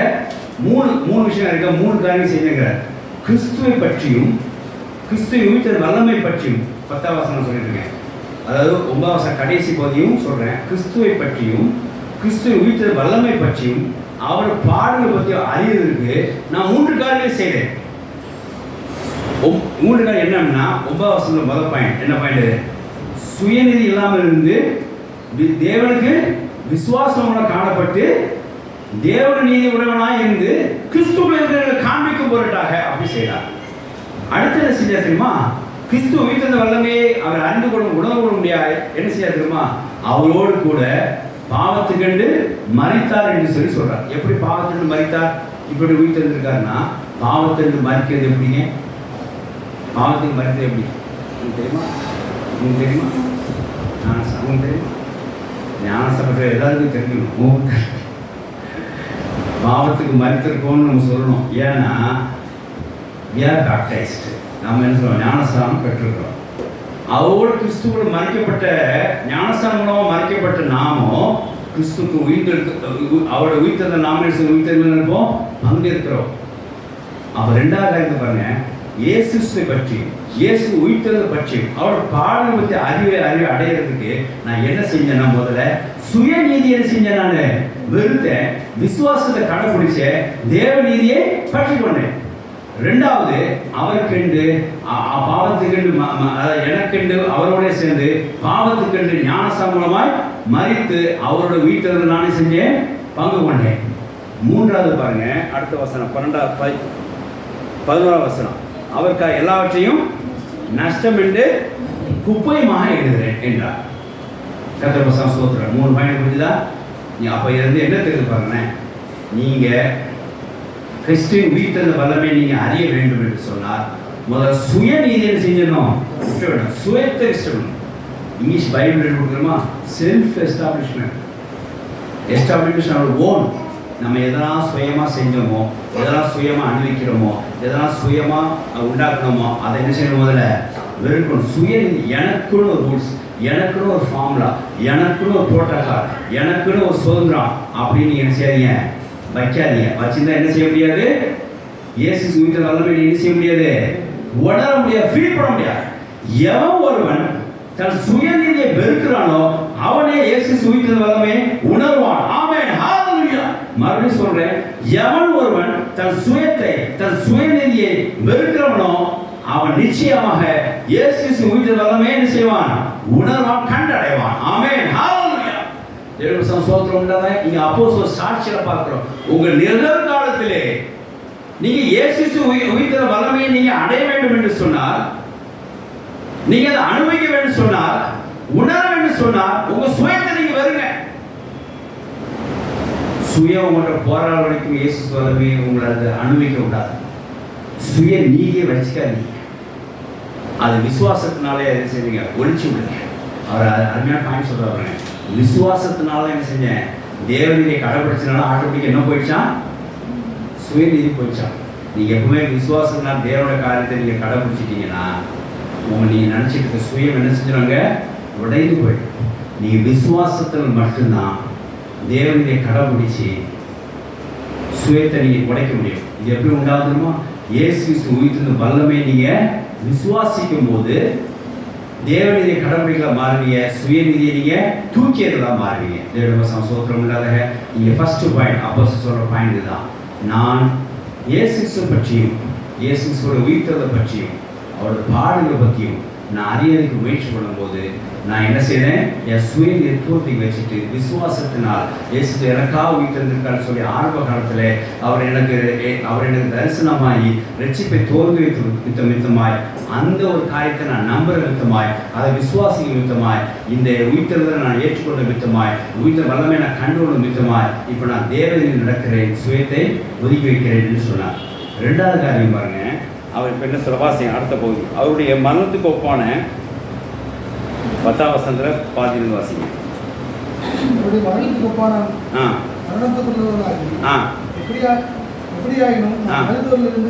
3 விஷயம் அறிய 3 காரியம் செஞ்சுக்கிறார். கிறிஸ்துவை பற்றியும் கிறிஸ்துவை உயிர்த்த வல்லமை பற்றியும் 10ஆம் வசனம் சொல்லியிருக்கேன். அதாவது 9ஆம் வசனம் கடைசி பகுதியும் சொல்றேன். கிறிஸ்துவை பற்றியும் கிறிஸ்துவை உயிர்த்த வல்லமை பற்றியும் அவரோட பாடல்களை பற்றியும் அறியறதுக்கு நான் 3 காரியங்களை செய்தேன். 3 காரியம் என்னன்னா 9ஆம் வசனம் முதல் பாயிண்ட் என்ன பாயிண்ட்? சுயநிதி இல்லாமல் இருந்து தேவனுக்கு விசுவாசம் காணப்பட்டு தேவன நீதி உடையவனாய் இருந்து கிறிஸ்துவுக்குள்ள காண்பிக்கும் பொருட்டாக அப்படி செய்தார். அடுத்து என்ன செஞ்சார் தெரியுமா? கிறிஸ்து உயிர்த்த வல்லமையை அவர் அறிந்து கொள்ள உணவு கொள்ள முடியாது. என்ன செய்யார் தெரியுமா? அவரோடு கூட பாவத்துக்கண்டு மரித்தார் என்று சொல்லி சொல்றார். எப்படி பாவத்துக்கு மரித்தார்? இப்படி உயிர்த்திருக்காருன்னா பாவத்துக்கு மரிக்கிறது எப்படிங்க? பாவத்துக்கு மரித்தது எப்படி தெரியுமா? உங்களுக்கு தெரியுமா? ஞானசபம் தெரியுமா? ஞானசபத்தை எல்லாருக்கும் தெரிஞ்சுக்கணும். பாவத்துக்கு மரித்திருக்கோம்னு நம்ம சொல்லணும். ஏன்னா we are baptized. நம்ம என்ன சொல்றோம்? ஞானஸ்தானம் பெற்றிருக்கிறோம். அவரோடு கிறிஸ்துவோட மறிக்கப்பட்ட ஞானஸ்தானம் மூலமாக மறிக்கப்பட்ட நாமோ கிறிஸ்துக்கு உயிர்த்தெடுத்து அவரோட உயிர்த்தெழுந்த நாம உயிர்த்தெழுந்த இருப்போம் பங்கேற்கிறோம். அப்போ 2ஆவது காரியத்தை பாருங்க. இயேசுவை பற்றி இயேசு உயிர்த்தெழுந்த பற்றி அவரோட பாடலை பற்றி அறிவை அடையிறதுக்கு நான் என்ன செஞ்சேன்னா முதல்ல சுயநீதி என்ன செஞ்சேன்? நான் வெறுத்தேன். விசுவாசத்தை கடைபிடிச்சேன். தேவ நீதியை பற்றி கொண்டேன். 2வது அவருக்கென்று பாவத்துக்கென்று எனக்கென்று அவரோட சேர்ந்து பாவத்துக்கென்று ஞானஸ்தானம் மூலமாய் மரித்து அவரோட உயிர்த்தெழுந்த நானே செஞ்சேன், பங்கு கொண்டேன். 3வது பாருங்க அடுத்த வசனம் 11ஆம் வசனம். அவருக்காக எல்லாவற்றையும் நஷ்டம் என்று குப்பையுமாக எழுதுகிறேன் என்றார். கர்த்தர் வசனம் ஸ்தோத்திரம். 3 பாயிண்ட் புரிஞ்சுதா? நீ அப்போ இருந்து என்ன தெரிஞ்சு பாருங்க. நீங்கள் கிறிஸ்துவின் உயிர்த்தெழுந்த வல்லமை நீங்கள் அறிய வேண்டும் என்று சொன்னால் முதல்ல சுயநீதியை செஞ்சணும். சுயத்தை இஷ்டப்படணும். இங்கிலீஷ் பைபிள் கொடுக்குறோமா? Self establishment. எஸ்டாப்ளிஷ்மெண்ட் அவர் ஓன். நம்ம எதெல்லாம் சுயமாக செஞ்சோமோ, எதெல்லாம் சுயமாக அனுபவிக்கிறோமோ, எதெல்லாம் சுயமாக உண்டாக்கணுமோ அதை என்ன செய்யணும்? முதல்ல வெறுக்கணும். சுயநீதி. எனக்குன்னு ஒரு ரூல்ஸ், எனக்குன்னு ஒரு ஃபார்முலா, எனக்குன்னு ஒரு புரோட்டோகால், எனக்குன்னு ஒரு சுதந்திரம் அப்படின்னு என்ன செய்யாதீங்க, வைக்காதீங்க. வச்சிருந்தா என்ன செய்ய முடியாது? இயேசு உயிர்த்த வல்லமை என்ன செய்ய முடியாது? உணர முடியாது, ஃபீல் பண்ண முடியாது. எவன் ஒருவன் தன் சுயநீதியை வெறுக்கிறானோ அவனே இயேசு உயிர்த்த வல்லமை உணர்வான். ஆமென், ஹalleluya. மறுபடியும் சொல்றேன், எவன் ஒருவன் தன் சுயத்தை தன் சுயநீதியை வெறுக்கிறவனோ அவன் நிச்சயமாக இயேசு உயிர்த்த வல்லமை என்ன செய்வான்? உணர்வான், கண்டடைவான். ஆமென், ஹalleluya. தேவனுடைய ஸ்தோத்திரம் உண்டாக. இங்க அப்போஸ்தலர் சாட்சியில பார்க்கிறோம். உங்க நிகழ்காலத்திலே நீங்க இயேசு உயிர்த்த வல்லமையை நீங்க அடைய வேண்டும் என்று சொன்னால், நீங்க அதை அனுபவிக்க வேண்டும் சொன்னால், உணர வேண்டும் சொன்னால் உங்க சுயத்தை நீங்க வெறுங்க. சுயம் உங்கள்கிட்ட போராட வரைக்கும் இயேசு வல்லமையை உங்களை அதை அனுபவிக்க கூடாது. சுய நீதியை வச்சுக்காதீங்க. அது விசுவாசத்தினாலே என்ன செய்வீங்க? ஒழிச்சு விடுங்க. அவர் அருமையான பாயிண்ட் சொல்றாங்க. விசுவாசத்தினால என்ன செஞ்சேன்? தேவநீதியை கடைபிடிச்சனால ஆட்டோமேட்டிக் என்ன போயிடுச்சான்? சுயநீதி போயிடுச்சான். நீங்கள் எப்பவுமே விசுவாசத்தினால் தேவனோட காரியத்தை நீங்கள் கடைபிடிச்சிட்டீங்கன்னா நீங்கள் நினச்சிட்டு இருக்க சுயம் என்ன செஞ்சுறாங்க? உடைந்து போயிடும். நீங்கள் விசுவாசத்தில் மட்டும்தான் தேவநீதியை கடைபிடிச்சி சுயத்தை நீங்கள் உடைக்க முடியும். இது எப்படி உண்டாகுதுமா? இயேசு உயிர்த்த வல்லமை நீங்கள் விசுவாசிக்கும் போது தேவநீதியை கடைபிடிக்கலாம் மாறுவீங்க, சுயநீதியை நீங்கள் தூக்கியதெல்லாம் மாறுவீங்க. தேவனுடைய சோத்திரம் இல்லாத இங்கே ஃபர்ஸ்ட் பாயிண்ட் அப்போஸ்தலர் சொல்கிற பாயிண்ட் இதுதான். நான் இயேசு பற்றியும் இயேசுவோட உயிர்த்ததை பற்றியும் அவரோட பாடுகளை பற்றியும் நான் அறியறதுக்கு முயற்சி பண்ணும்போது நான் என்ன செய்தேன்? என் சுயநீதியை தூக்கி வச்சுட்டு விசுவாசத்தினால் இயேசு எனக்காக உயிர்த்திருக்கான்னு சொல்லி ஆரம்ப காலத்தில் அவர் எனக்கு தரிசனமாகி ரட்சிப்பை தோல்வி வித்தமாய் அந்த ஒரு காரியத்தை நான் நம்புற வித்தமாய் அதை விசுவாசிக்க வித்தமாய் இந்த உயிர்த்தெழுதலை நான் ஏற்றுக்கொண்ட வித்தமாய் உயிர்த்த வல்லமை நான் கண்டுகொண்ட வித்தமாய் இப்போ நான் தேவனில் நடக்கிறேன், சுயத்தை ஒதுக்கி வைக்கிறேன் என்று சொன்னார். 2வது காரியம் பாருங்க. அவர் இப்போ என்ன சொல்ல அடுத்த பகுதி அவருடைய மரணத்துக்கு ஒப்பான 10ஆம் வசனத்தில் பாதியிலிருந்து வாசிங்க. மரணத்துக்கு ஒப்பான மரணத்துக்குள்ளவர்களாகி எப்படியா எப்படியாயினும் மனிதரிலிருந்து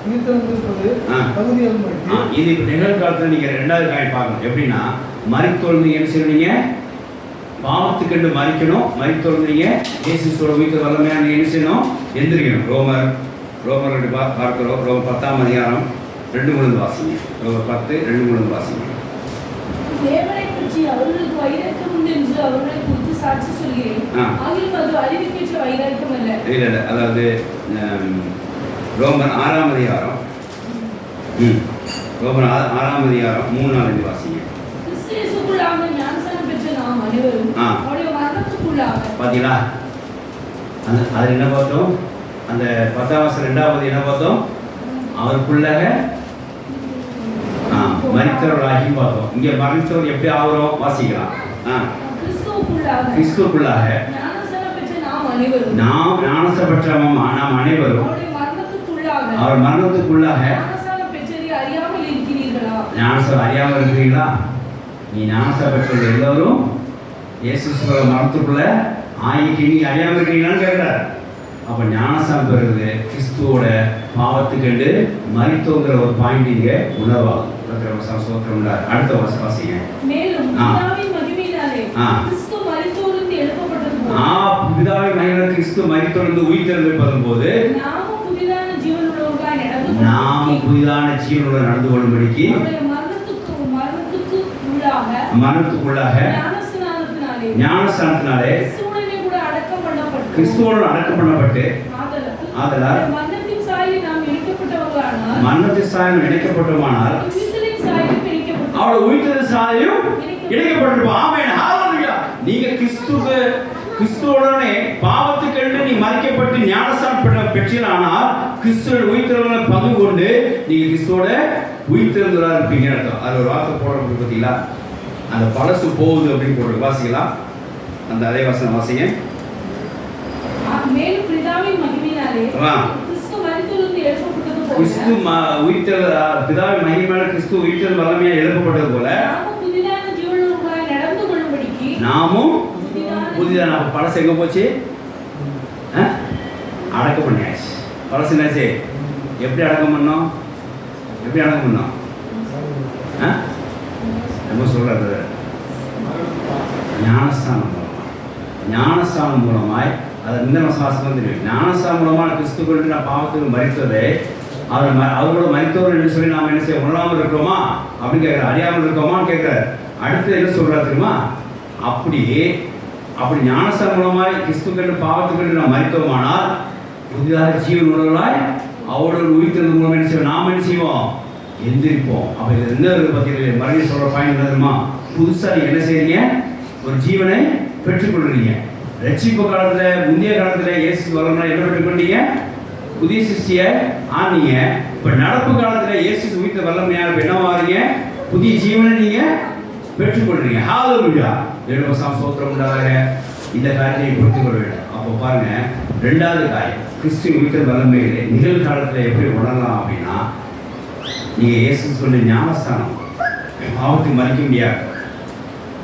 உயிர்த்தெழுந்திருப்பது தகுதியாக இது இப்போ நிகழ்காலத்தில் நீங்கள் ரெண்டாவது காரியம் பார்க்கணும். எப்படின்னா மரித்தொழுந்து என்ன செய்வீங்க? பாவத்துக்கண்டு மறிக்கணும். மரித்தொழுந்தீங்க இயேசுவோட உயிர்த்த வல்லமையான என்ன செய்யணும்? எந்திரிக்கணும். ரோமர் பார்க்கிறோம். ரோமர் 10ஆம் அதிகாரம் 2 வாசிங்க. ரோமர் 10:2 வாசிங்க. தேவனை பற்றி அவர்களுக்கு வைராக்கியம் உண்டு என்று அவர்களை குறித்து சாட்சி சொல்கிறேன். ஆகிலும் அது அறிவிக்கேற்ற வைராக்கியம் அல்ல. இல்ல அதாவது ரோமர் 6ஆம் அதிகாரம் ரோமர் 6ஆம் அதிகாரம் 3-4 வாசிங்க. கிறிஸ்து இயேசுவுக்குள்ளாக ஞானஸ்நானம் பெற்ற நாம் அனைவரும் அவருடைய மரணத்துக்குள்ளாக. பாத்தீங்களா? அது என்ன பார்த்தோம்? அந்த 10ஆம் வசனம் 2வது என்ன பார்த்தோம்? அவருக்குள்ளாக மரித்தவர்களாகி பார்த்தோம். இங்க மரித்தவர் எப்படி ஆகிறோம்? வாசிக்கலாம். கிறிஸ்துவுக்குள்ளாக நாம் ஞானஸ்நானம் பெற்ற நாம் அனைவரும் அவர் மரணத்துக்குள்ளாக. ஞானஸ்நானம் அறியாமல் இருக்கிறீர்களா? நீ ஞானஸ்நானம் பெற்றவர்கள் எல்லோரும் இயேசுவோட மரணத்துக்குள்ள ஆகிக்கு நீ அறியாமல் இருக்கிறீங்களான்னு கேட்கிறார். அப்போ ஞானஸ்நானம் பெறுவது கிறிஸ்துவோட பாவத்துக்கண்டு மரித்தோங்கிற ஒரு பாயிண்ட் இங்க உணர்வாகும். அடுத்த வாசிங்க. பிதாவின் மகிமையினால் கிறிஸ்து மரித்தொழுந்து உயிர்த்தெழுந்திருப்பதும் போது நாமும் புதிதான ஜீவனுடன் நடந்து கொள்ளும்படிக்கு மரணத்துக்குள்ளாக ஞானஸ்நானத்தினாலே கிறிஸ்துவோடு அடக்கம் பண்ணப்பட்டு ஆதலால் மரணத்தின் சாயலில் இணைக்கப்பட்டோமானால் அவளோட உயிர்த்தெழுந்த சாயலிலும் இணைக்கப்பட்டிருப்போம். ஆமென். ஹல்லேலூயா. நீங்க கிறிஸ்துவுடனே பாவத்துக்கென்று நீ மறிக்கப்பட்டு ஞானஸ்நானம் பெற்றீர்களானால் கிறிஸ்துவோட உயிர்த்தெழுதலில் பங்கு கொண்டு நீங்க கிறிஸ்துவோட உயிர்த்தெழுந்தவராக இருப்பீங்கன்னு அர்த்தம். அது ஒரு வார்த்தை போடுறது பார்த்தீங்களா? அந்த பழசு போகுது அப்படின்னு போடுறது. வாசிக்கலாம். அந்த அதே வசனம் வாசிங்க. மேலும் பிதாவின் மகிமையினாலே கிறிஸ்து மரித்தொழுந்து எழுப்பப்பட்டது போல கிறிஸ்து பிதாவின் மகிமையினாலே கிறிஸ்து உயிர்த்தெழுந்து வல்லமையாக எழுப்பப்பட்டது போல நாமும் புதிதான ஜீவனுள்ளவர்களாய் நடந்து கொள்ளும்படிக்கு நாமும் புதிதான. பழசு எங்க போச்சு? அடக்கம் பண்ணியாச்சு. பழசு என்னாச்சு? எப்படி அடக்கம் பண்ணோம்? நம்ம சொல்றது ஞானஸ்நானம் மூலமாய். அது இந்த சாஸ்திரம் தெரியும். ஞானஸ்நானம் மூலமாக கிறிஸ்து கொண்டு நான் பாவத்துக்கு மரித்ததை அவரோட மரித்தவர் என்று சொல்லி நாம் என்ன செய்ய உணராமல் இருக்கிறோமா அப்படின்னு கேட்குறாரு. அறியாமல் இருக்கோமான்னு கேட்குறாரு. அடுத்து என்ன சொல்றாரு தெரியுமா? அப்படி ஞானஸ்நானம் மூலமாய் கிறிஸ்து கண்டு பாவத்துக்கு நாம் மரித்தோமானால் புதிதாக ஜீவன் உணர்வாய் அவரோட உயிர்த்தெழுந்து மூலம் என்ன செய்வோம்? நாம் என்ன செய்வோம்? எந்திரிப்போம். அப்போ இது என்ன பார்த்தீங்கன்னா மறுபடியும் சொல்கிற பாயிண்ட் தெரியுமா? புதுசாக நீங்கள் என்ன செய்றீங்க? ஒரு ஜீவனை பெற்றுக்கொள்றீங்க. ரட்சிப்பு காலத்தில் முந்தைய காலத்தில் இயேசு வரணும்னா என்ன பெற்றுக்கொண்டீங்க? புதிய சிருஷ்டியை ஆனீங்க. இப்போ நடப்பு காலத்தில் இயேசு உயிர்த்த வல்லமையாக என்னவாகிறீங்க? புதிய ஜீவனை நீங்கள் பெற்றுக்கொள்றீங்க. ஹல்லேலூயா. தேவனுக்கு ஸ்தோத்திரம் உண்டாக. இந்த காரியத்தை புரிந்து கொள்ள வேண்டும். அப்போ பாருங்க, ரெண்டாவது காரியம் கிறிஸ்து உயிர்த்த வல்லமையிலே நிகழ்காலத்தில் எப்படி உணரலாம் அப்படின்னா, நீங்கள் இயேசு சொல்லி ஞானஸ்தானம் பாவத்துக்கு மறிக்க முடியாது.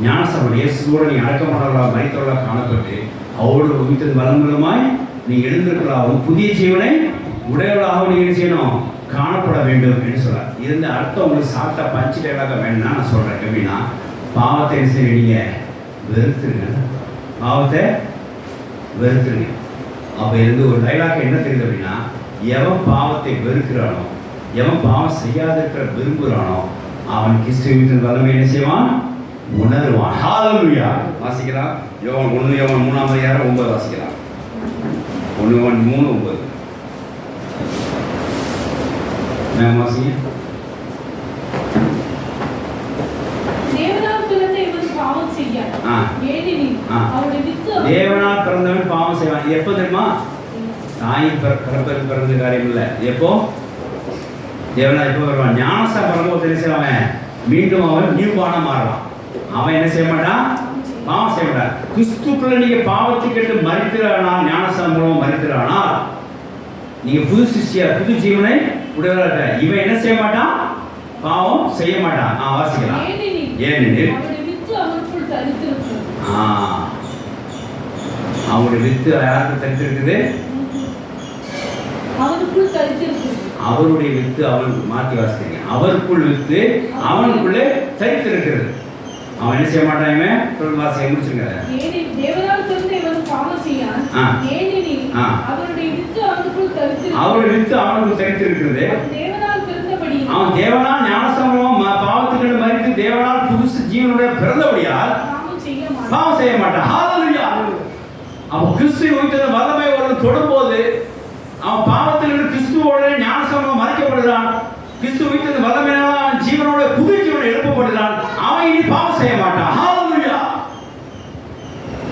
ஞானஸ்தானம் இயேசுவோட நீ அடக்கமானவர்களாக மரித்தவர்களாக காணப்பட்டு அவரோட உயிர்த்தெழுந்த வல்லமை மூலமாய் நீ எழுந்திருக்கலாகவும் புதிய ஜீவனை உடையவர்களாகவும் நீங்கள் செய்யணும் காணப்பட வேண்டும் என்று சொல்றார். இருந்த அர்த்தம் உங்களுக்கு சாப்பிட்டா பஞ்சு டைலாக வேணும்னா நான் சொல்கிறேன். எப்படின்னா, பாவத்தை என்ன செய்வீங்க? வெறுத்துருங்க. பாவத்தை வெறுத்துருங்க. அப்போ இருந்து ஒரு டைலாக் என்ன தெரியுது அப்படின்னா, எவன் பாவத்தை வெறுக்கிறானோ, எவன் பாவம் செய்யாதிருக்கிற விரும்புகிறானோ அவன் கிறிஸ்துவின் வல்லமை என்ன செய்வான்? உணர்வான். ஹல்லேலூயா. வாசிக்கலாம். யோவான் 1 யோவான் 3ஆம் அதிகாரம் 9 வாசிக்கலாம். 1 யோவான் 3:9 வாசிங்க. தேவனால் பிறந்தவன் பாவம் செய்வான். எப்போ தெரியுமா? தாயின் பிறந்த காரியம் இல்லை. எப்போ? தேவனால் எப்போ வருவான்? ஞானசா பிறந்தவன் தெரியும் செய்வான். மீண்டும் அவன் நியூபானா மாறலாம். அவன் என்ன செய்ய மாட்டான்? பாவம் செய்ய மாட்டான். கிறிஸ்துக்குள்ள நீங்க பாவத்தை கேட்டு மரிக்கிறானால், ஞானஸ்நானம் மூலமா மரிக்கிறானால் நீங்க புது சிஷ்யா, புது ஜீவனை உடையவராக. இவன் என்ன செய்ய மாட்டான்? பாவம் செய்ய மாட்டான். வாசிக்கலாம். ஏனெனில் அவங்களுடைய வித்து யாருக்கு தரித்திருக்குது? அவருக்குள் தரித்திருக்கிறது. அவருடைய வித்து அவனுக்கு மாற்றி வாசிக்கிறீங்க. அவருக்குள் வித்து அவனுக்குள்ளே தரித்திருக்கிறது. அவன் என்ன செய்ய மாட்டான்? தொடர்ந்து வாசிக்க முடிச்சிருக்காரு. ஏனெனில் தேவனால் பிறந்த இவன் பாவம் செய்யான். ஏனெனில் அவருடைய வித்து அவனுக்குள் தரித்திருக்கிறது. அவருடைய வித்து அவனுக்குள் தரித்திருக்கிறது. தேவனால் பிறந்தபடி அவன் தேவனால் ஞானஸ்நானம் பாவத்துக்கு மரித்து தேவனால் புதுசு ஜீவனுடைய பிறந்தபடியால் பாவம் செய்ய மாட்டான். ஹalleluya. அவன் கிறிஸ்துவின் உயிர்த்தெழுந்த வல்லமை ஒருவன் தொடும்போது அவன் பாவத்திலிருந்து கிறிஸ்துவோட ஞானஸ்நானம் மறைக்கப்படுகிறான். கிறிஸ்து உயிர்த்தெழுந்த வல்லமையால் அவன் ஜீவனோட புது ஜீவனை எழுப்பப்படுகிறான். அவன் இனி பாவம் செய்ய மாட்டான். ஹalleluya.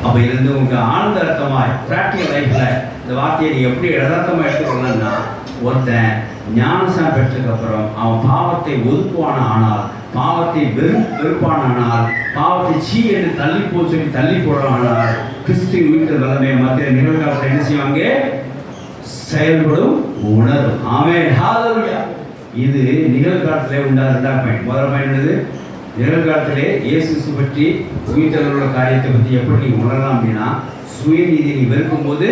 அப்ப இருந்து உங்களுக்கு ஆழ்ந்த அர்த்தமாய் பிராக்டிகல் லைஃப்ல இந்த வார்த்தையை நீ எப்படி யதார்த்தமா எடுத்துக்கணும்னா, ஒருத்தன் ஞானஸ்நானம் பெற்றதுக்கு அப்புறம் அவன் பாவத்தை ஒதுக்குவான ஆனால், பாவத்தை வெறுப்பானால், பாவத்தை சீ என்று தள்ளி சொல்லி தள்ளி போடுறானால், கிறிஸ்துவின் உயிர்த்தெழுந்த வல்லமை மத்திய நிகழ்காலத்தில் என்ன செய்வாங்க? செயல்படும், உணரும். ஆமென். ஹalleluya. இது நிகழ்காலத்திலே உண்டான இரண்டாம் பாயிண்ட். முதல் பாயிண்ட் என்னது? நிகழ்காலத்திலே இயேசு கிறிஸ்து பற்றி உயிர்த்தெழுதலோட காரியத்தை பற்றி எப்படி நீ உணரலாம் அப்படின்னா, சுயநீதி நீ வெறுக்கும் போது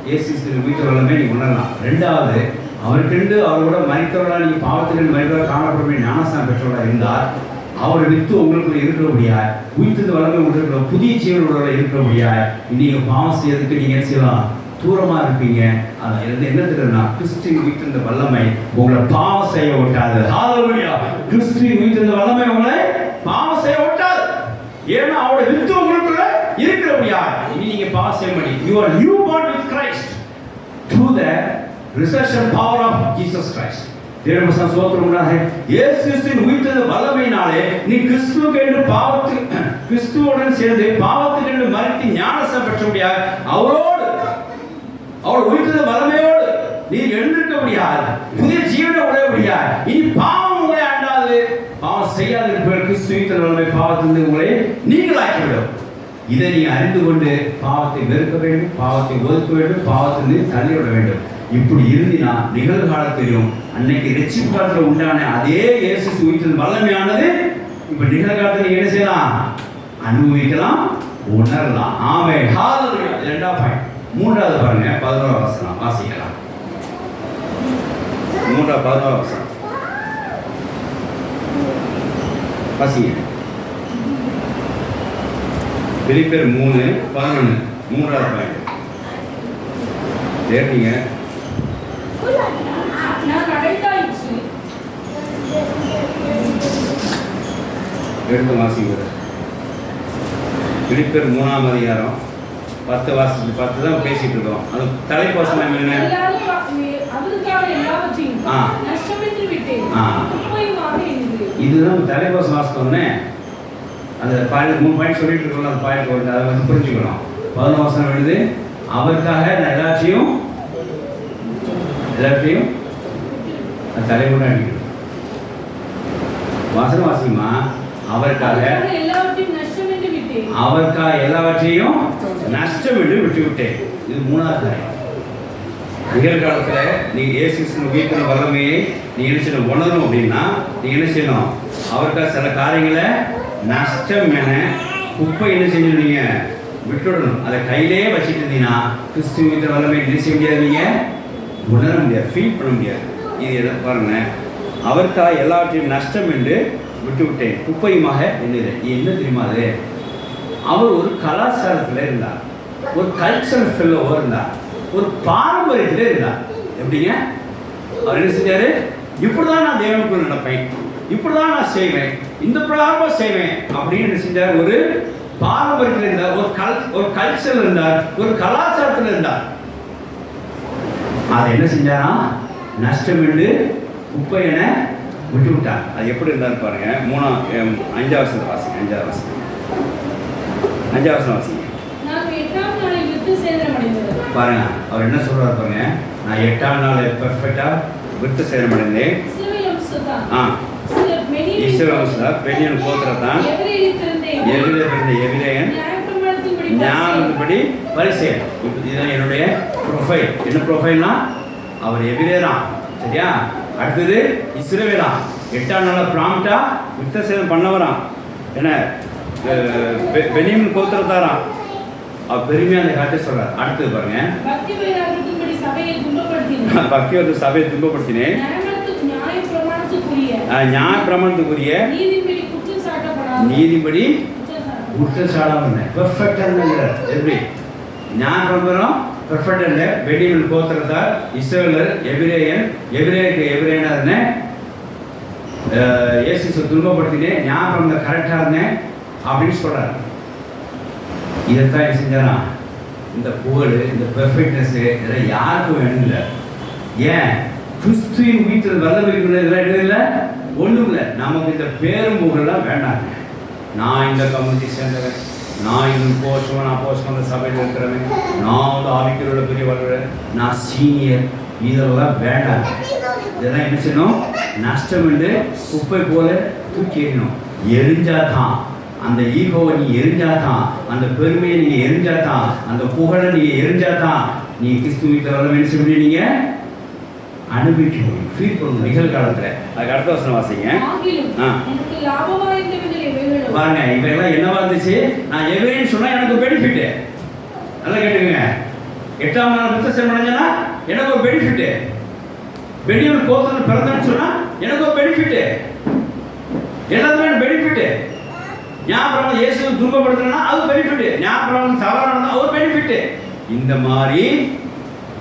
இயேசு கிறிஸ்து உயிர்த்தெழுதலை நீ உணரலாம். ரெண்டாவது, அவருக்கென்று அவரோட மனிதர்களாக நீங்கள் பாவத்திலிருந்து மனிதர்களாக காணப்படக்கூடிய ஞானஸ்நானம் பெற்றவர்களாக இருந்தால் அவரை வித்து உங்களுக்குள்ள இருக்கிறபடியாய் உயிர்த்தெழுந்த வல்லமை உங்களுக்குள்ள புதிய ஜீவனோட இருக்கிறபடியாய் நீங்கள் பாவம் செய்யறதுக்கு நீங்கள் என்ன செய்யலாம்? தூரமாக இருப்பீங்க. அது என்ன தெரியுதுன்னா, கிறிஸ்துவின் உயிர்த்தெழுந்த வல்லமை உங்களை பாவம் செய்ய விட்டாது. ஹalleluya. கிறிஸ்துவின் உயிர்த்தெழுந்த வல்லமை உங்களை பாவம் செய்ய விட்டாது. ஏன்னா அவருடைய வித்து உங்களுக்குள்ள இருக்கிறபடியாய் இனி நீங்க பாவம் செய்ய மாட்டீங்க. You are new born with Christ through the resurrection power of Jesus Christ. தேவனுடைய ஸ்தோத்திரம் உண்டாக. இயேசு கிறிஸ்துவின் உயிர்த்தெழுந்த வல்லமையினாலே நீ கிறிஸ்துவுடன் சேர்ந்து பாவத்துக்கு மரித்து ஞானஸ்நானம் பெற்றபடியாய் அவரோடு உயிர்த்தெழுந்த வல்லமையோடு நீ எழுந்திருக்கபடியாய் புதிய ஜீவனை உடையபடியாய் இனி பாவம் உங்களை ஆண்டாது, பாவம் செய்யாது இருப்பவர் கிறிஸ்து உயிர்த்தெழுந்த வல்லமை பாவத்திலிருந்து உங்களை நீங்களாக்கிவிடும். இதை நீ அறிந்து கொண்டு பாவத்தை வெறுக்க வேண்டும், பாவத்தை ஒதுக்க வேண்டும், பாவத்திலிருந்து தள்ளிவிட வேண்டும். இப்படி இருந்தினா நிகழ்காலத்திலும் அன்னைக்கு ரட்சிப்பு காலத்தில் உண்டான அதே இயேசு உயிர்த்தெழுந்த வல்லமையானது இப்ப நிகழ்காலத்தில் நீங்க என்ன செய்யலாம்? அனுபவிக்கலாம், உணரலாம். ஆமென். ஹalleluya. இரண்டாவது பாயிண்ட். மூன்றாவது பாருங்க, 11ஆம் வசனம் வாசிக்கலாம். 11ஆம் வசனம் வாசிங்க. பிலிப்பியர் 3:11 மூன்றாவது பாயிண்ட். கேட்டீங்க? எடுத்து வாசிங்க. பிலிப்பியர் 3ஆம் அதிகாரம் 10 தான் பேசிட்டு இருக்கோம். அது தலைப்பாசனம் என்ன? இதுதான் தலைப்பாசம் வாசித்தோன்னே அந்த பாயிண்ட் 3 பாயிண்ட் சொல்லிட்டு இருக்கோம். அந்த பாயிண்ட் வந்து அதை வந்து புரிஞ்சுக்கணும். 11 வசனம் எழுது, அவருக்காக நான் எல்லாத்தையும் தலைமுறை அடிக்கணும். வாசனம் வாசிமா. அவருக்காக எல்லாவற்றையும் நஷ்டம் என்று விட்டுவிட்டேன். இது மூணாவது காரியம். நிகழ்காலத்தில் நீங்கள் இயேசு கிறிஸ்துவின் உயிர்த்தெழுந்த வல்லமையை நீங்கள் என்ன செய்யணும்? உணரணும் அப்படின்னா நீங்கள் என்ன செய்யணும்? அவருக்காக சில காரியங்களை நஷ்டம் என குப்பை என்ன செய்யணும்? நீங்கள் விட்டுவிடணும். அதை கையிலே வச்சுட்டு இருந்தீங்கன்னா கிறிஸ்துவின் உயிர்த்தெழுந்த வல்லமை என்ன செய்ய முடியாது? நீங்கள் உணர முடியாது, ஃபீல் பண்ண முடியாது. இது எதை பாருங்க. அவருக்காக எல்லாவற்றையும் நஷ்டம் என்று விட்டுவிட்டேன், குப்பையுமாக என்னது என்ன தெரியுமா? அது அவர் ஒரு கலாச்சாரத்தில் இருந்தார், ஒரு கல்ச்சரல் ஃபெல்லோவோ இருந்தார், ஒரு பாரம்பரியத்தில் இருந்தார். எப்படிங்க? அவர் என்ன செஞ்சாரு? இப்படிதான் நான் தேவனுக்குள் நடப்பேன், இப்படிதான் நான் செய்வேன், இந்த பிரகாரமா செய்வேன் அப்படின்னு என்ன செஞ்சார்? ஒரு பாரம்பரியத்தில் இருந்தார், ஒரு கல்ச்சர் இருந்தார், ஒரு கலாச்சாரத்தில் இருந்தார். அதை என்ன செஞ்சாரா? நஷ்டம் என்று குப்பை என விட்டு விட்டார். அது எப்படி இருந்தார் பாருங்க. 5ஆம் வசனம் வாசிங்க. 5ஆம் வசனம் வாசிங்க பாருங்க. அவர் என்ன சொல்றாரு பாருங்க. நான் 8ஆம் நாள் பெர்ஃபெக்டா விருத்த சேதனம் அடைந்தேன். பெண்ணின் கோத்திரத்தான் எபிரேயன் ஞானத்தின்படி பரிசேயன். இதுதான் என்னுடைய ப்ரொஃபைல். என்ன ப்ரொஃபைல்னா அவர் எபிரேயரான், சரியா? அடுத்தது இஸ்ரவேலா. 8ஆம் நாள் ப்ராம்ப்டா விருத்த சேதனம் பண்ணவரான். என்ன பென்னியமின் கோத்திரத்தாரான். அவர் பெருமையாக அந்த காட்டை சொல்றார். அடுத்தது பாருங்க. சபையை துன்பப்படுத்தினேன். பக்தியோட சபையை துன்பப்படுத்தினேன். நியாயப்பிரமாணத்துக்குரிய நீதிபடி குற்றம் சாட்டப்படாத நீதிபடி குற்றம் சாடாம பெர்ஃபெக்டா இருந்தார். எப்படி ஞானப்பிரமாணம் பெர்ஃபெக்ட் இல்லை. பெனியமின் கோத்திரத்தார் இஸ்ரவேலர் எபிரேயனா இருந்தேன். இயேசு துன்பப்படுத்தினேன். ஞானப்பிரமாணம் கரெக்டா இருந்தேன் அப்படின்னு சொல்றாரு. இதைத்தான் என்ன செஞ்சாரா? இந்த புகழ், இந்த பெர்ஃபெக்ட்னஸ் இதெல்லாம் யாருக்கும் வேணும் இல்லை. ஏன்? கிறிஸ்துவின் உயிர்த்தல் வல்லமை இதெல்லாம் இல்லை, ஒன்றும் இல்லை. நமக்கு இந்த பேரும் புகழெல்லாம் வேண்டாங்க. நான் இந்த கம்யூனிட்டி சேர்ந்தவன், நான் இது போஷம், நான் போஷம் அந்த சபையில் இருக்கிறவன், நான் வந்து ஆவிக்கிறோட பெரிய வளர்றேன், நான் சீனியர், இதெல்லாம் வேண்டாங்க. இதெல்லாம் என்ன செய்யணும்? நஷ்டம் என்று குப்பை போல தூக்கி எறியணும். எரிஞ்சாதான் அந்த ஈகோவை நீங்கள் எரிஞ்சாதான், அந்த பெருமையை நீங்கள் எரிஞ்சாதான், அந்த புகழை நீங்கள் எரிஞ்சாதான் நீங்கள் கிறிஸ்துவ வீட்டில் என்ன செய்ய முடியும்? நீங்கள் அனுபவிக்க முடியும், ஃபீல் பண்ணணும் நிகழ்காலத்தில். அதுக்கு அடுத்த வசனம் வாசிங்க. பாருங்க, இவெல்லாம் என்னவா இருந்துச்சு? நான் எவரேன்னு சொன்னால் எனக்கு பெனிஃபிட்டு. நல்லா கேட்டுக்கங்க. 8ஆம் நாள் புத்தசம் அடைஞ்சேன்னா எனக்கு ஒரு பெனிஃபிட்டு. பெனியமின் கோத்திரத்தில் பிறந்தேன்னு சொன்னால் எனக்கு ஒரு பெனிஃபிட்டு. எல்லாத்துக்கும் பெனிஃபிட்டு. ஞாபகம் இயேசுவை துன்பப்படுத்துறேன்னா அது பெனிஃபிட். ஞாபகம் தவறானது ஒரு பெனிஃபிட். இந்த மாதிரி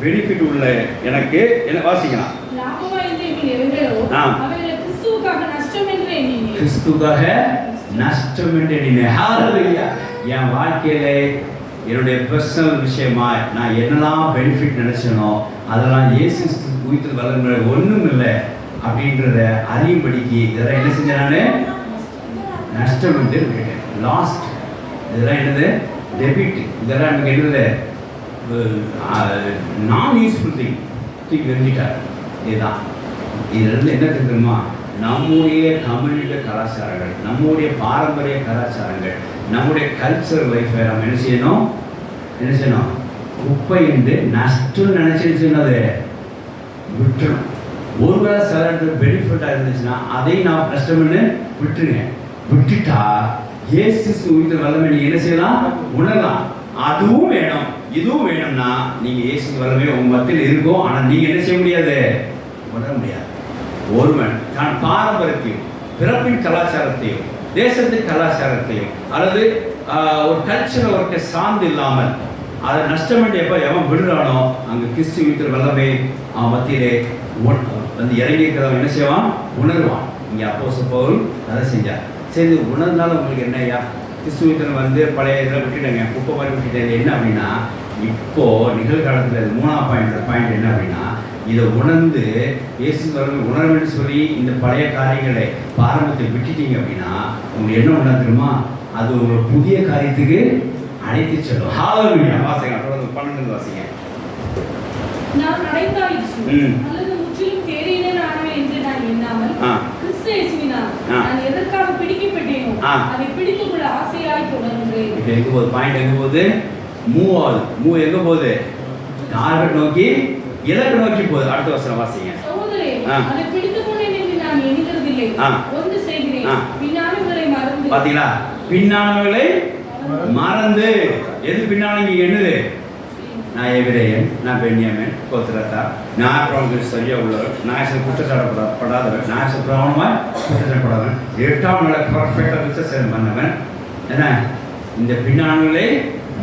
பெனிஃபிட் உள்ள எனக்கு என்ன வாசிக்கலாம்? கிறிஸ்துக்காக நஷ்டம் என்று எண்ணினேன். என் வாழ்க்கையில என்னுடைய பர்சனல் விஷயமா நான் என்னெல்லாம் பெனிஃபிட் நினைச்சனோ அதெல்லாம் இயேசு உயிர்த்தல் வளர்ந்த ஒன்றும் இல்லை அப்படின்றத அறியும்படிக்கு இதெல்லாம் என்ன செஞ்சேன்? நான் நஷ்டம் என்று கேட்டேன். லாஸ்ட் இதெல்லாம் என்னது? டெபிட். இதெல்லாம் எனக்கு என்னது? நான் யூஸ்ஃபுல் திங் தூக்கி வெறிஞ்சிட்டார். இதுதான் இதிலிருந்து என்ன தெரியுமா? நம்முடைய கம்யூனிட்டி கலாச்சாரங்கள், நம்முடைய பாரம்பரிய கலாச்சாரங்கள், நம்முடைய கல்ச்சரல் லைஃப்பை நம்ம என்ன செய்யணும்? குப்பை என்று நஷ்டம் நினைச்சு சொன்னது விட்டுணும். ஒருவேளை சில இடத்துல பெனிஃபிட்டாக இருந்துச்சுன்னா அதை நான் நஷ்டம்னு விட்டுருங்க. விட்டுட்டா இயேசு உயிர்த்தல் வல்லமை நீங்க என்ன செய்யலாம்? உணரலாம். அதுவும் வேணும் இதுவும் வேணும்னா நீங்க இயேசு வல்லமை உங்க மத்தியில் இருக்கும். ஆனால் நீங்க என்ன செய்ய முடியாது? உணர முடியாது. ஒருவன் தான் பாரம்பரியத்தையும் பிறப்பின் கலாச்சாரத்தையும் தேசத்தின் கலாச்சாரத்தையும் அல்லது ஒரு கல்ச்சரல் ஒர்க்கை சார்ந்து இல்லாமல் அதை நஷ்டம் எப்போ எவன் விடுறானோ அங்கே கிறிஸ்து உயிர்த்தல் வல்லமை அவன் மத்தியிலே வந்து இறங்கி இருக்கிறவன் என்ன செய்வான்? உணர்வான். இங்கே அப்போஸ்தலன் பவுல் அதை செஞ்சார். சரி, உணர்ந்தாலும் உங்களுக்கு என்ன ஐயா? கிறிஸ்துவத்தில் வந்து பழைய இதில் விட்டுட்டேங்க, குப்பை மாதிரி விட்டுட்டேன். என்ன அப்படின்னா இப்போது நிகழ்காலத்தில் 3ஆம் பாயிண்ட் என்ன அப்படின்னா இதை உணர்ந்து இயேசு உணர வேண்டும் சொல்லி இந்த பழைய காரியங்களை பாரம்பரியத்தை விட்டுட்டீங்க அப்படின்னா உங்களுக்கு என்ன உணர தெரியுமா? அது உங்களோட புதிய காரியத்துக்கு அழைத்து செல்லும். ஹalleluya. வாசிங்க, தொடர்ந்து 12 வாசிங்க. நான் அடைந்தாயிற்று அல்லது முற்றிலும் தேறினேன் ஆனேன் என்று நான் எண்ணாமல் கிறிஸ்து இயேசுவினால் நான் எதற்காக பிடிக்கப்பட்டேனோ அதை பிடித்துக்கொள்ள ஆசையாய் தொடர்கிறேன். இப்போ எங்க போகுது? பாயிண்ட் எங்க போகுது? மூவ் ஆகுது. மூவ் எங்க போகுது? டார்கெட் நோக்கி, இலக்கு நோக்கி போகுது. அடுத்த வசனம் வாசிங்க. சகோதரரே, அதை பிடித்துக்கொண்டேன் என்று நான் எண்ணுகிறதில்லை, ஒன்று செய்கிறேன், பின்னானவர்களை மறந்து. பாத்தீங்களா? பின்னானவர்களை மறந்து. எது பின்னால நீங்க என்னது? நான் எபிரேயன், நான் பென்யாமின் கோத்திரத்தார், நான் பிராமணர்கள் சரியா உள்ளவர், நான் குற்றச்சாட்டப்படாதவன், நான் பிராமணமாய் குற்றச்சாட்டப்படாதவன், 8ஆம் நாள் பர்ஃபெக்டாக விசேஷம் பண்ணவன். என்ன? இந்த பின்னானவர்களை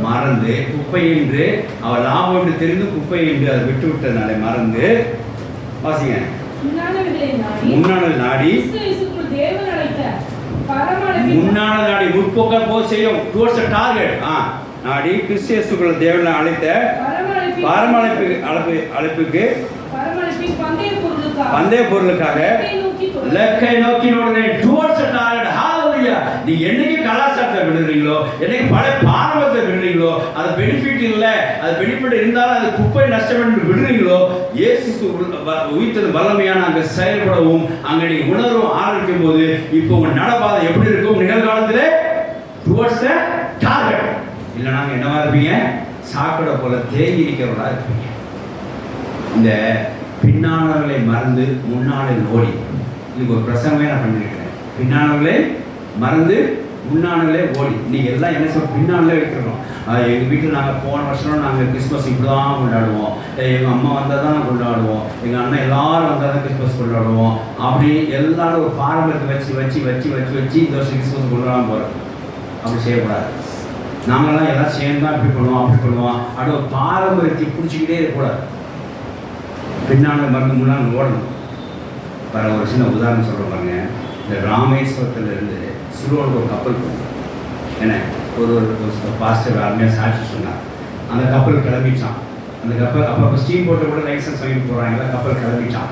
மறந்து குப்பை என்று அவள் லாபம் என்று தெரிந்து குப்பை என்று அதை விட்டு விட்டதுனால மறந்து. வாசிங்க. முன்னாள் நாடி முன்னாள் நாடி முற்போக்க போக செய்யும் டுவர்ட்ஸ் டார்கெட். நாடி கிறிஸ்துவுக்குள்ள தேவனை அழைத்த அழைப்புக்கு பந்தய பொருளுக்காக லக்கை நோக்கி டுவர்ட்ஸ் டார்கெட். ஹalleluya. நீ என்னைக்கு கலாச்சாரத்தை விடுறீங்களோ, என்னைக்கு பழைய பாரம்பரியத்தை விடுறீங்களோ, அது பெனிஃபிட் இல்லை, அது பெனிஃபிட் இருந்தாலும் அது குப்பை நஷ்டம் என்று விடுறீங்களோ, இயேசு உயிர்த்தது வல்லமையான அங்கே செயல்படவும் அங்கே நீ உணர்வும் ஆரம்பிக்கும் போது இப்போ உங்க நடப்பாதை எப்படி இருக்கும்? நிகழ்காலத்தில் டுவர்ட்ஸ் டார்கெட். இல்லை நாங்கள் என்னவா இருப்பீங்க? சாக்கடை போல தேங்கி நிற்கிறவர்களா இருப்பீங்க. இந்த பின்னானவர்களை மறந்து முன்னாளில் ஓடி, இதுக்கு ஒரு பிரசங்கமே நான் பண்ணியிருக்கிறேன். பின்னானவர்களை மறந்து முன்னாலே ஓடி. நீங்கள் எல்லாம் என்ன சொல்ல பின்னாலே வைக்கிறோம். எங்கள் வீட்டில் நாங்கள் போன வருஷம் நாங்கள் கிறிஸ்மஸ் இப்படி தான் கொண்டாடுவோம், எங்கள் அம்மா வந்தால் தான் கொண்டாடுவோம், எங்கள் அண்ணன் எல்லோரும் வந்தால் தான் கிறிஸ்மஸ் கொண்டாடுவோம், அப்படி எல்லாரும் ஒரு பாரம்பரியத்தை வச்சு வச்சு வச்சு வச்சு வச்சு இந்த வருஷம் கிறிஸ்மஸ் கொண்டாடாமல் போகிறோம். அப்படி செய்யக்கூடாது. நாங்கள்லாம் எல்லாம் சேர்ந்து தான் இப்படி பண்ணுவோம் அப்படி பண்ணுவோம். அப்படி ஒரு பாரம்பரியத்தை பிடிச்சிக்கிட்டே இருக்கக்கூடாது. பின்னால் மருந்து முன்னாள் ஓடணும். வேறு ஒரு சின்ன உதாரணம் சொல்கிறோம் பாருங்க. இந்த ராமேஸ்வரத்துலேருந்து சிறுவனுக்கு ஒரு கப்பல் போகும். ஏன்னா ஒரு பாஸ்டர் அருமையாக சாட்சி சொன்னார். அந்த கப்பல் கிளம்பிச்சான். அந்த கப்பல் அப்போ ஸ்டீம் போட்டை கூட லைசன்ஸ் வாங்கிட்டு போகிறாங்க. கப்பல் கிளம்பிச்சான்.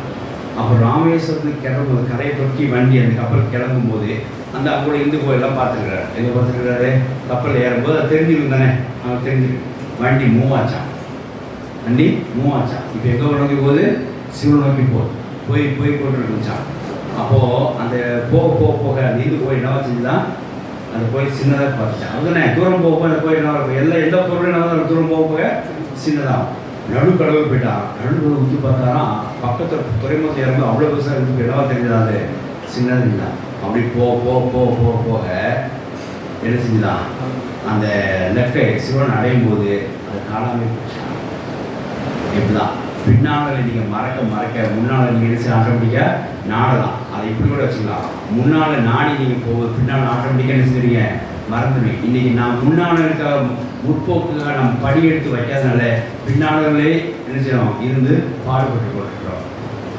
அப்போ ராமேஸ்வரத்துக்கு கிளம்பும்போது கரையை தொட்டி வண்டி அந்த கப்பல் கிளம்பும்போது அந்த கூட இந்து கோயிலெலாம் பார்த்துக்கிறாரு. எங்கே பார்த்துக்கிறாரு? கப்பல் ஏறும்போது அது தெரிஞ்சிருக்கு தானே, அவன் தெரிஞ்சிருக்கு. வண்டி மூவ் ஆச்சான். வண்டி மூவ் ஆச்சான். இப்போ எங்கே நோக்கி போகுது? சிவன் நோக்கி போகுது. போய் கொண்டு இருந்துச்சான். அப்போது அந்த போக அந்த இந்து கோயில் என்ன செஞ்சுதான் அந்த கோயில் சின்னதாக பார்த்துச்சான். அதுதானே தூரம் போக அந்த கோயில் என்ன இருக்கும், எந்த பொருளும் என்ன தூரம் போக சின்னதாக நடுக்கடவுள் போயிட்டான். நடுக்கடவுள் ஊற்றி பார்த்தாராம். பக்கத்தில் துறைமுகத்தில் இறந்து அவ்வளோ பெருசாக இருந்து என்னவா தெரிஞ்சதா? அது சின்னது இல்லை. அப்படி போக என்ன செஞ்சுதான் அந்த லெக்கை சிவன் அடையும் போது அது காணாமல் போச்சான். இப்படிதான் பின்னால் நீங்கள் மறக்க முன்னால் நீங்கள் என்ன செய்ய ஆட்டோமேட்டிக்காக நாடலாம். அதை இப்படி கூட வச்சுக்கலாம். முன்னால் நாடி நீங்கள் போகுது, பின்னால் ஆட்டோமேட்டிக்காக என்ன செஞ்சுருங்க, மறந்துடுவீங்க. இன்றைக்கி நான் முன்னால் இருக்க முற்போக்குக்காக நம்ம படி எடுத்து வைக்காதனால பின்னாலே என்ன செய்யணும் இருந்து பாடுபட்டு கொண்டிருக்கிறோம்.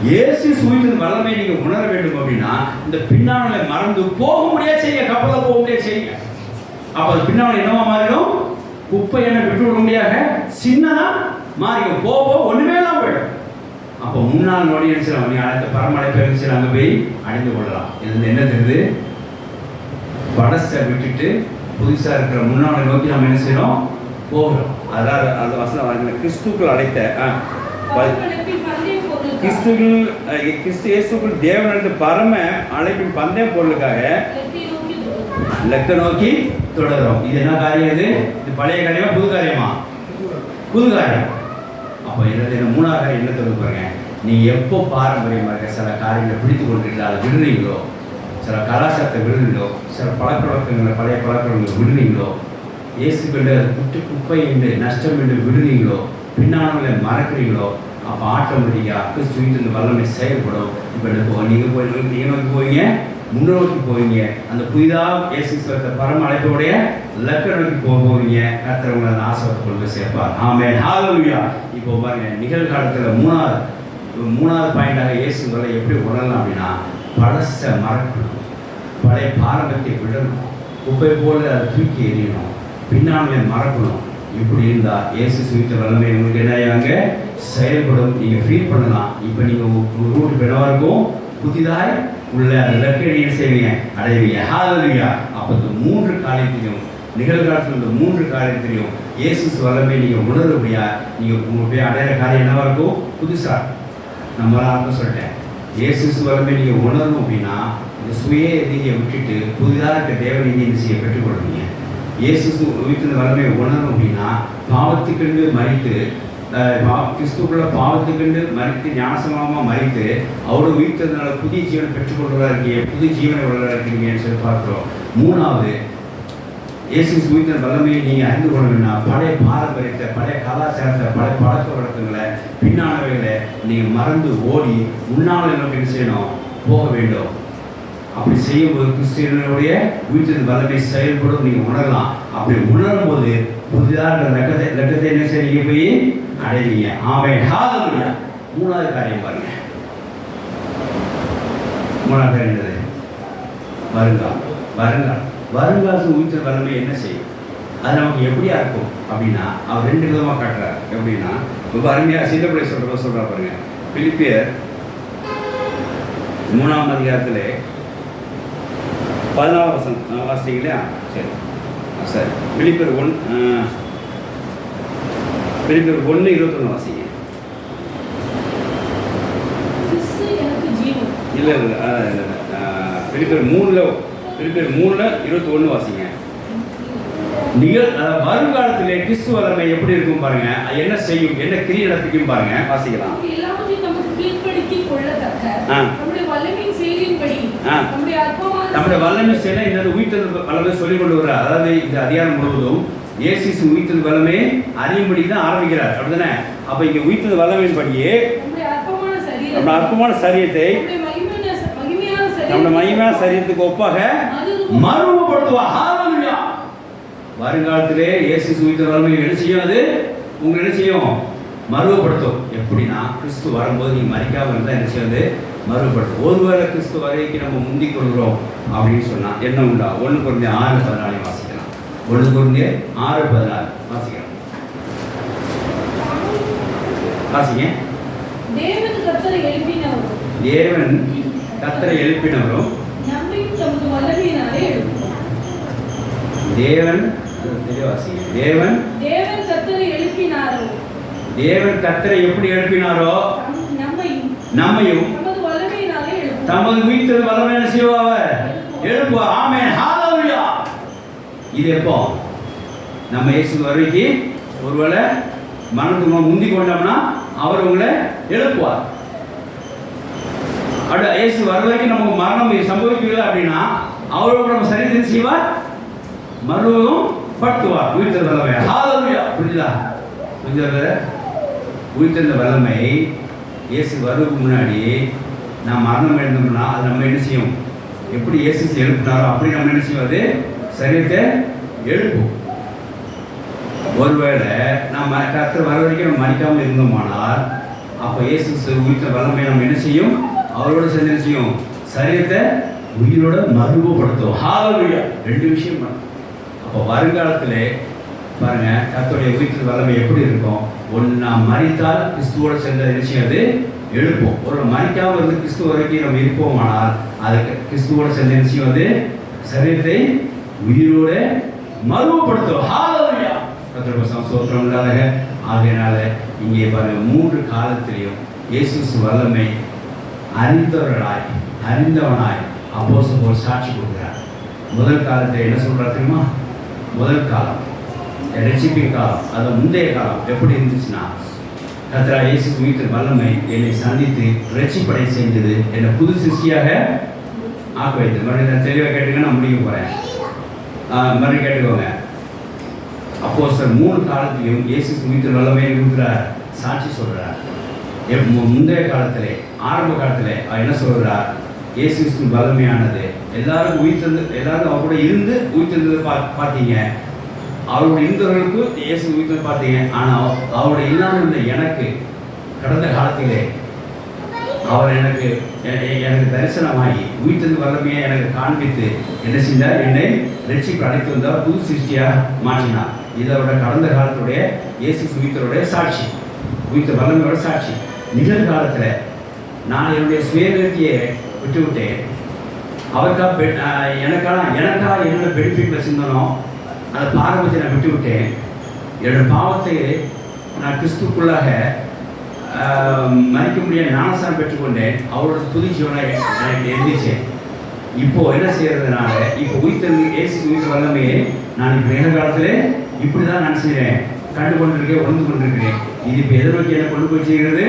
இயேசு சுயித்தின் வல்லமை நீங்கள் உணர வேண்டும் அப்படின்னா இந்த பின்னாலே மறந்து போக முடியாது செய்ய, கப்பலில் போக முடியாது செய்ய. அப்போ அது பின்னால் என்னவா மாறிடும்? குப்பை என்ன விட்டு விட முடியாத சின்னதாக மாறிடும். போக ஒன்றுமே இல்லாமல் போயிடும். அப்போ முன்னாள் நோடி நினைச்சிடலாம். நீ அடுத்த பரமடைப்பை நினைச்சு அங்கே போய் அடைந்து கொள்ளலாம். இது என்ன தெரியுது? படசை விட்டுட்டு புதுசாக இருக்கிற முன்னாளை நோக்கி நம்ம என்ன செய்யறோம்? போகிறோம். அதாவது அந்த வசனம் கிறிஸ்துக்குள் அழைத்த கிறிஸ்து இயேசுக்குள் தேவனது பரம அழைப்பின் பந்தய பொருளுக்காக லெக்க நோக்கி தொடரும். இது என்ன காரியம்? இது பழைய காரியமா புது காரியமா? புது காரியம். அப்போ என்னது மூணாவது காரியம் என்ன தெரிஞ்சு பாருங்க. நீங்கள் எப்போ பாரம்பரியமாக இருக்க சில காரியங்களை பிடித்து கொண்டுட்டு அதை விடுறீங்களோ, சில கலாச்சாரத்தை விடுறீங்களோ, சில பழக்க வழக்கங்களை பழைய பழக்கங்களை விடுறீங்களோ, இயேசு கண்டு அதை குட்டு குப்பை என்று நஷ்டம் என்று விடுறீங்களோ, பின்னானவங்களை மறக்கிறீங்களோ, அப்போ ஆட்டோமேட்டிக்காக கிறிஸ்து இந்த வல்லமை செயல்படும். இப்போ நீங்கள் நோக்கி போவீங்க, முன்னோக்கி போவீங்க. அந்த புதிதாக இயேசுவரத்தை பரம அழைப்போடைய லக்க நோக்கி போவீங்க. கர்த்தர் அந்த ஆசீர்வாதத்தை கொண்டு போய் சேர்ப்பார். ஆமென், ஹல்லேலூயா. இப்போ பாருங்க, நிகழ்காலத்தில் மூணாவது பாயிண்டாக இயேசுங்களை எப்படி உணரலாம் அப்படின்னா, பழச மறக்கணும், பழைய பாரம்பரியத்தை விடணும், குப்பை போல அதை தூக்கி எறியணும், பின்னாலே மறக்கணும். இப்படி இருந்தால் இயேசு சுவித்த வல்லமை உங்களுக்கு என்ன செயல்படும். நீங்கள் ஃபீல் பண்ணலாம். இப்போ நீங்கள் உங்கள் ரூட்டு பெணவாக இருக்கும், புதிதாய் உள்ள இலக்கணியை செய்வீங்க, அடைவீங்க. ஹல்லேலூயா. அப்போ இந்த 3 காரியத்தையும் நிகழ்காலத்தில் இந்த 3 காரியத்தையும் இயேசு வல்லமை நீங்கள் உணர்றபடியா நீங்கள் உங்களுடைய அடையிற காரியம் என்னவா இருக்கும்? புதுசாக நம்மளாக சொல்லிட்டேன். இயேசு வல்லமை நீங்கள் உணரணும் அப்படின்னா இந்த சுய நீங்கள் விட்டுட்டு புதிதாக இருக்க தேவ நீங்கள் செய்ய பெற்றுக்கொள்வீங்க. இயேசு வீட்டில் வல்லமை உணரணும் அப்படின்னா பாவத்துக்கென்று மறித்து கிறிஸ்துக்குள்ள பாவத்துக்கென்று மறித்து ஞானசமாக மறித்து அவரோட வீட்டினால புதிய ஜீவனை பெற்றுக்கொள்வதாக இருக்கீங்க, புதிய ஜீவனை உள்ளதாக இருக்கிறீங்கன்னு சொல்லி பார்க்குறோம். மூணாவது, இயேசு வீட்டின் வல்லமையை நீங்கள் அறிந்து கொள்ளணும்னா பழைய பாரம்பரியத்தை, பழைய கலாச்சாரத்தை, பழைய பழக்க வழக்கங்களை, பின்னானவைகளை நீங்கள் மறந்து ஓடி முன்னாள் நோக்கி செய்யணும், போக வேண்டும். அப்படி செய்யும்போது கிறிஸ்துவனுடைய வீட்டின் வல்லமை செயல்படும். நீங்கள் உணரலாம். அப்படி உணரும் போது புதிதாக லட்சத்தை என்ன செய்ய போய் அடைவீங்க. ஆமென், ஹல்லேலூயா. மூணாவது காரியம் பாருங்க. மூணாவது காரியம் என்னது? வருங்காலத்து வீட்டின் வல்லமை என்ன செய்யும்? அது நமக்கு எப்படியா இருக்கும் அப்படின்னா அவர் 2 விதமாக காட்டுறார். எப்படின்னா ரொம்ப அருமையாக சின்னப்படி சொல்கிறா பாருங்க. பிலிப்பியர் 3ஆம் அதிகாரத்தில் 14ஆம் வசனம் வாசிங்களா? சரி, பிலிப்பியர் 1:21 வாசிங்க. இல்லை பிலிப்பியர் 3:21 வாசிங்க. வருங்காலத்திலே கிறிஸ்து வல்லமை எப்படி இருக்கும் பாருங்க. என்ன செய்யும், என்ன கிரியை நடத்திக்கும் பாருங்க. வாசிக்கலாம். வல்லமையின் செயலின்படி நம்முடைய வல்லமை செயலை இந்த உயிர்த்தெழுந்த வல்லமை சொல்லிக் கொண்டு வர்றார். அதாவது இந்த அதிகாரம் முழுவதும் இயேசு உயிர்த்தெழுந்த வல்லமை அறியும்படி தான் ஆரம்பிக்கிறார். அப்படிதானே? அப்ப இங்க உயிர்த்தெழுந்த வல்லமையின் படியே நம்ம அற்பமான சரீரத்தை நம்முடைய மகிமையான சரீரத்துக்கு ஒப்பாக மறுரூபப்படுத்துவார். ஹல்லேலூயா. வருங்காலத்திலே இயேசு உயிர்த்தெழுந்த வல்லமை என்ன செய்யும்? அது உங்களை என்ன செய்யும்? மறுரூபப்படுத்தும். எப்படின்னா கிறிஸ்து வரும்போது நீ மறிக்காம இருந்தால் என்ன செய்வது? மறுபடுத்தும். ஒருவேளை கிறிஸ்து வரைக்கும் நம்ம முந்திக் கொள்கிறோம் அப்படின்னு சொன்னா என்ன உண்டா? 1 Corinthians 6:14 வாசிக்கலாம். 1 Corinthians 6:14 வாசிக்கலாம். வாசிங்க. தேவன் கர்த்தரை எழுப்பினவரும் நம்மையும் தமது வல்லமையினாலே எழுப்புவார். தேவன் தெளிவாசிங்க. தேவன் கர்த்தரை எழுப்பினாரோ, தேவன் கர்த்தரை எப்படி எழுப்பினாரோ நம்மையும் தமது உயிர்த்தெழுந்த வல்லமையான செய்வார் எழுப்புவார். ஆமென். ஹல்லேலூயா. இது எப்போ? நம்ம இயேசு வருகைக்கு ஒருவேளை மரணத்துக்கு முந்தி கொண்டோம்னா அவர் உங்களை எழுப்புவார். அப்படி இயேசு வர வரைக்கும் நமக்கு மரணம் சம்பவிக்கவில்லை அப்படின்னா அவரோட நம்ம சரீரத்தை செய்வார், மறுபடியும் படுத்துவார். உயிர்த்தெழுந்த வல்லமை. ஹல்லேலூயா. புரியுதா? உயிர்த்தெழுந்த வல்லமை இயேசு வருவதுக்கு முன்னாடி நான் மரணம் எழுந்தோம்னா அது நம்ம என்ன செய்யும்? எப்படி இயேசு எழுப்பினாரோ அப்படி நம்ம என்ன செய்யும்? அது சரீரத்தை எழுப்பும். ஒருவேளை நம்ம கர்த்தர் வர வரைக்கும் நம்ம மறிக்காமல் இருந்தோமானால் அப்போ இயேசு உயிர்த்த வல்லமை நம்ம என்ன செய்யும்? அவரோட சேர்ந்து என்ன செய்யும்? சரீரத்தை உயிரோட மறுரூபப்படுத்தும். ஹல்லேலூயா. 2 விஷயம் பண்ணணும். அப்போ வருங்காலத்திலே பாருங்க கர்த்தருடைய உயிர்த்த வல்லமை எப்படி இருக்கும்? ஒன்றா மறித்தால் கிறிஸ்துவோட சேர்ந்த என்ன செய்யாது? எழுப்போம். ஒரு மறிக்காமல் இருந்து கிறிஸ்துவ வரைக்கும் நம்ம இருப்போமானால் அதுக்கு கிறிஸ்துவோட சேர்ந்த என்ன செய்வது? சரீரத்தை உயிரோட மறுரூபப்படுத்தும். ஹல்லேலூயா. கர்த்தருக்கு ஸ்தோத்திரம் உண்டாக. ஆகையினால இங்கே பாருங்க 3 காலத்திலையும் இயேசு வல்லமை அறிந்தவனாய் அப்போஸ்தலர் சாட்சி கொடுக்கிறார். முதல் காலத்தை என்ன சொல்றாரு தெரியுமா? முதல் காலம் ரட்சிப்பின் காலம். அது முந்தைய காலம் எப்படி இருந்துச்சுன்னா கர்த்தர் இயேசு உயிர்த்த வல்லமை என்னை சந்தித்து ரட்சிப்படை செஞ்சது, என்னை புது சிருஷ்டியாக ஆக்க வைத்தது. மறுபடியும் தெளிவாக கேட்டுங்க, நான் முடிக்க போகிறேன். மறுபடியும் கேட்டுக்கோங்க. அப்போஸ்தலர் 3 காலத்திலையும் இயேசு உயிர்த்த வல்லமை இருக்கிறார், சாட்சி சொல்கிறார். முந்தைய காலத்திலே ஆரம்ப காலத்தில் என்ன சொல்கிறார்? இயேசு வல்லமையானது எல்லாரும் உயிர்த்தெழுந்து எல்லாரும் அவர் கூட இருந்து உயிர்த்தெழுந்ததை பார்த்தீங்க. அவருடைய இருந்தவர்களுக்கு இயேசு உயிர்த்தெழுந்து பார்த்தீங்க. ஆனால் அவருடைய இல்லாமல் இருந்த எனக்கு கடந்த காலத்திலே அவர் எனக்கு தரிசனமாகி உயிர்த்தெழுந்து வல்லமையை எனக்கு காண்பித்து என்ன செஞ்சார்? என்னை ரட்சிப்பு அழைத்து வந்தார், புது சிருஷ்டியாக மாற்றினார். இதோட கடந்த காலத்துடைய இயேசு உயிர்த்தருடைய சாட்சி, உயிர்த்த வல்லமையோட சாட்சி. நிகழ்காலத்தில் நான் என்னுடைய சுயநிறுத்தியை விட்டுவிட்டேன். அவருக்காக எனக்காக என்னோட பெனிஃபிட்டில் சிந்தனும் அந்த பாரம்பரியத்தை நான் விட்டுவிட்டேன். என்னோட பாவத்தை நான் கிறிஸ்துக்குள்ளாக மறிக்க முடியாத ஞானஸ்தானம் பெற்றுக்கொண்டேன். அவரோட புது ஜீவனை எனக்கு எழுதிச்சேன். இப்போது என்ன செய்கிறதுனால இப்போ இயேசு உயிர்த்த வல்லமையை நான் இப்போ நிகழ்காலத்தில் இப்படி தான் நான் செய்கிறேன், கண்டு கொண்டிருக்கேன், உணர்ந்து கொண்டிருக்கிறேன். இது இப்போ எதை நோக்கி என்ன கொண்டு போய் செய்கிறது?